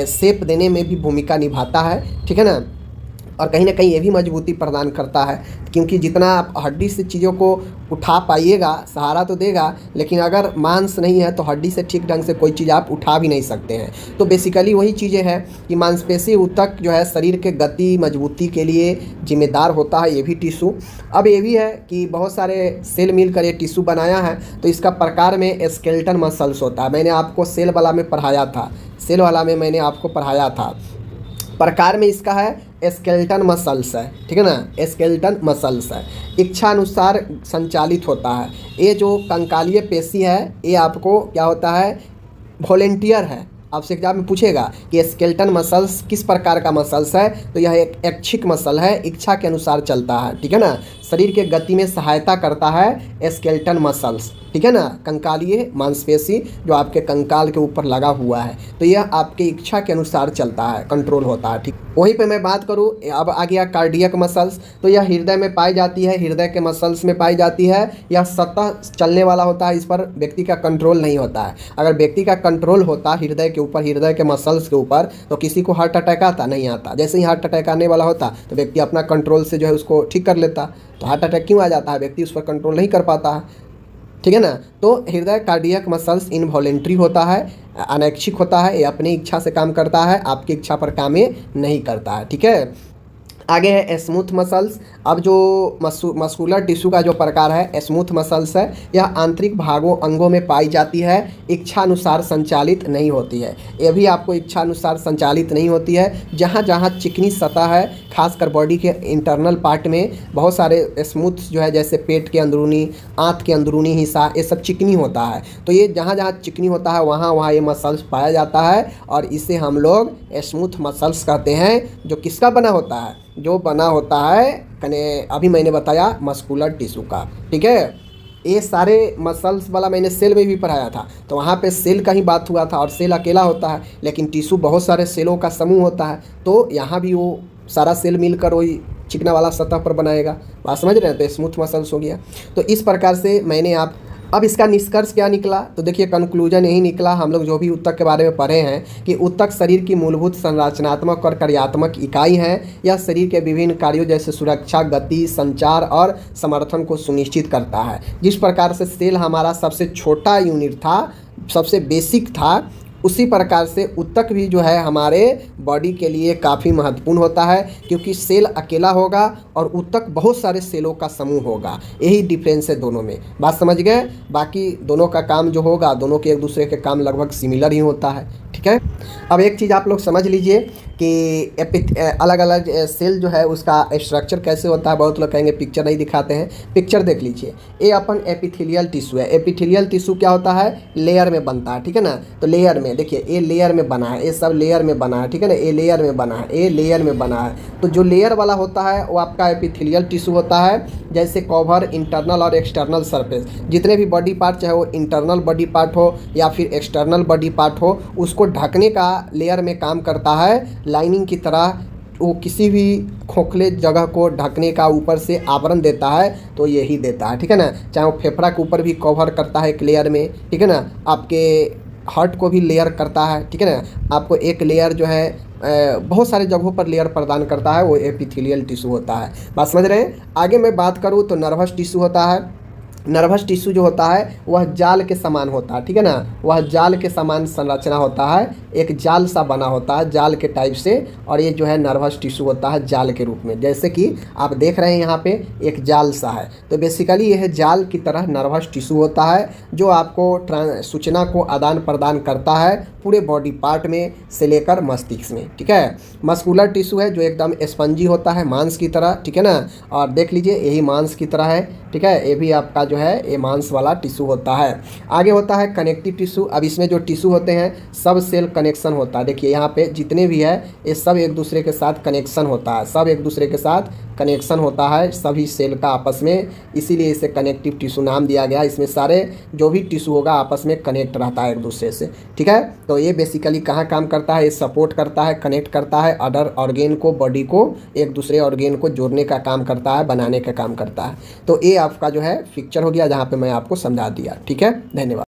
शेप देने में भी भूमिका निभाता है, ठीक है ना। और कहीं ना कहीं ये भी मजबूती प्रदान करता है, क्योंकि जितना आप हड्डी से चीज़ों को उठा पाइएगा, सहारा तो देगा, लेकिन अगर मांस नहीं है तो हड्डी से ठीक ढंग से कोई चीज़ आप उठा भी नहीं सकते हैं। तो बेसिकली वही चीज़ें हैं कि मांसपेशी ऊतक जो है शरीर के गति मजबूती के लिए जिम्मेदार होता है, ये भी टिश्यू। अब ये भी है कि बहुत सारे सेल मिलकर ये टिश्यू बनाया है। तो इसका प्रकार में स्केलेटन मसल्स होता है। मैंने आपको सेल वाला में पढ़ाया था, सेल वाला में मैंने आपको पढ़ाया था। प्रकार में इसका है स्केलेटन मसल्स है, ठीक है ना, स्केलेटन मसल्स है। इच्छा अनुसार संचालित होता है। ये जो कंकालीय पेशी है, ये आपको क्या होता है, वॉलेंटियर है। आपसे एग्जाम में पूछेगा कि स्केलेटन मसल्स किस प्रकार का मसल्स है, तो यह एक ऐच्छिक मसल है, इच्छा के अनुसार चलता है, ठीक है ना। शरीर के गति में सहायता करता है स्केलेटन मसल्स, ठीक है ना। कंकालीय मांसपेशी जो आपके कंकाल के ऊपर लगा हुआ है, तो यह आपकी इच्छा के अनुसार चलता है, कंट्रोल होता है, ठीक। वहीं पे मैं बात करूँ, अब आ गया कार्डियक मसल्स। तो यह हृदय में पाई जाती है, हृदय के मसल्स में पाई जाती है। यह सतह चलने वाला होता है, इस पर व्यक्ति का कंट्रोल नहीं होता है। अगर व्यक्ति का कंट्रोल होता हृदय के ऊपर, हृदय के मसल्स के ऊपर, तो किसी को हार्ट अटैक आता नहीं आता। जैसे ही हार्ट अटैक आने वाला होता तो व्यक्ति अपना कंट्रोल से जो है उसको ठीक कर लेता। तो हार्ट अटैक क्यों आ जाता है, व्यक्ति उस पर कंट्रोल नहीं कर पाता है, ठीक है ना। तो हृदय कार्डियक मसल्स इनवॉलेंट्री होता है, अनैच्छिक होता है, ये अपनी इच्छा से काम करता है, आपकी इच्छा पर काम ये नहीं करता है, ठीक है। आगे है स्मूथ मसल्स। अब जो मस्कुलर टिश्यू का जो प्रकार है स्मूथ मसल्स है, यह आंतरिक भागों अंगों में पाई जाती है, इच्छा अनुसार संचालित नहीं होती है। ये भी आपको इच्छा अनुसार संचालित नहीं होती है। जहाँ जहाँ चिकनी सतह है, खासकर बॉडी के इंटरनल पार्ट में बहुत सारे स्मूथ जो है, जैसे पेट के अंदरूनी, आंत के अंदरूनी हिस्सा, ये सब चिकनी होता है। तो ये जहाँ जहाँ चिकनी होता है वहाँ वहाँ ये मसल्स पाया जाता है, और इसे हम लोग स्मूथ मसल्स कहते हैं। जो किसका बना होता है, जो बना होता है अभी मैंने बताया मस्कुलर टिश्यू का, ठीक है। ये सारे मसल्स वाला मैंने सेल में भी पढ़ाया था, तो वहाँ पे सेल का ही बात हुआ था, और सेल अकेला होता है, लेकिन टिश्यू बहुत सारे सेलों का समूह होता है। तो यहाँ भी वो सारा सेल मिलकर वही चिकना वाला सतह पर बनाएगा। बात समझ रहे हैं, तो स्मूथ मसल्स हो गया। तो इस प्रकार से मैंने अब इसका निष्कर्ष क्या निकला, तो देखिए कंक्लूजन यही निकला। हम लोग जो भी ऊतक के बारे में पढ़े हैं कि ऊतक शरीर की मूलभूत संरचनात्मक और कार्यात्मक इकाई है। यह शरीर के विभिन्न कार्यों जैसे सुरक्षा, गति, संचार और समर्थन को सुनिश्चित करता है। जिस प्रकार से सेल हमारा सबसे छोटा यूनिट था, सबसे बेसिक था, उसी प्रकार से ऊतक भी जो है हमारे बॉडी के लिए काफ़ी महत्वपूर्ण होता है, क्योंकि सेल अकेला होगा और ऊतक बहुत सारे सेलों का समूह होगा। यही डिफरेंस है दोनों में। बात समझ गए। बाकी दोनों का काम जो होगा, दोनों के एक दूसरे के काम लगभग सिमिलर ही होता है, ठीक है। अब एक चीज़ आप लोग समझ लीजिए कि अलग अलग सेल जो है उसका स्ट्रक्चर कैसे होता है। बहुत लोग कहेंगे पिक्चर नहीं दिखाते हैं, पिक्चर देख लीजिए। ये अपन एपिथेलियल टिश्यू है। एपिथेलियल टिश्यू क्या होता है, लेयर में बनता है, ठीक है ना। तो लेयर में देखिए, ये लेयर में बना है, ये सब लेयर में बना है, ठीक है ना। ये लेयर में बना है, ये लेयर में बना है। तो जो लेयर वाला होता है वो आपका एपिथेलियल टिश्यू होता है। जैसे कवर, इंटरनल और एक्सटर्नल सरफेस, जितने भी बॉडी पार्ट, चाहे वो इंटरनल बॉडी पार्ट हो या फिर एक्सटर्नल बॉडी पार्ट हो, उसको ढकने का लेयर में काम करता है। लाइनिंग की तरह वो किसी भी खोखले जगह को ढकने का ऊपर से आवरण देता है, तो यही देता है, ठीक है ना। चाहे वो फेफड़ा के ऊपर भी कवर करता है एक लेयर में, ठीक है ना। आपके हार्ट को भी लेयर करता है, ठीक है ना। आपको एक लेयर जो है बहुत सारे जगहों पर लेयर प्रदान करता है, वो एपिथेलियल टिश्यू होता है। बात समझ रहे हैं। आगे मैं बात करूँ तो नर्वस टिश्यू होता है। नर्वस टिश्यू जो होता है वह जाल के समान होता है, ठीक है ना। वह जाल के समान संरचना होता है, एक जाल सा बना होता है, जाल के टाइप से। और ये जो है नर्वस टिश्यू होता है जाल के रूप में, जैसे कि आप देख रहे हैं यहाँ पे एक जाल सा है। तो बेसिकली यह जाल की तरह नर्वस टिश्यू होता है, जो आपको सूचना को आदान प्रदान करता है पूरे बॉडी पार्ट में से लेकर मस्तिष्क में, ठीक है। मस्कुलर टिश्यू है जो एकदम स्पंजी होता है, मांस की तरह, ठीक है ना। और देख लीजिए यही मांस की तरह है, ठीक है। ये भी आपका जो है ये मांस वाला टिश्यू होता है। आगे होता है कनेक्टिव टिश्यू। अब इसमें जो टिश्यू होते हैं सब सेल कनेक्शन होता है। देखिए यहाँ पे जितने भी है ये सब एक दूसरे के साथ कनेक्शन होता है, सब एक दूसरे के साथ कनेक्शन होता है सभी सेल का आपस में, इसीलिए इसे कनेक्टिव टिश्यू नाम दिया गया। इसमें सारे जो भी टिश्यू होगा आपस में कनेक्ट रहता है एक दूसरे से, ठीक है। तो ये बेसिकली कहाँ काम करता है, ये सपोर्ट करता है, कनेक्ट करता है अदर ऑर्गेन को, बॉडी को एक दूसरे ऑर्गेन को जोड़ने का काम करता है, बनाने का काम करता है। तो ये आपका जो है पिक्चर हो गया जहाँ पे मैं आपको समझा दिया, ठीक है। धन्यवाद।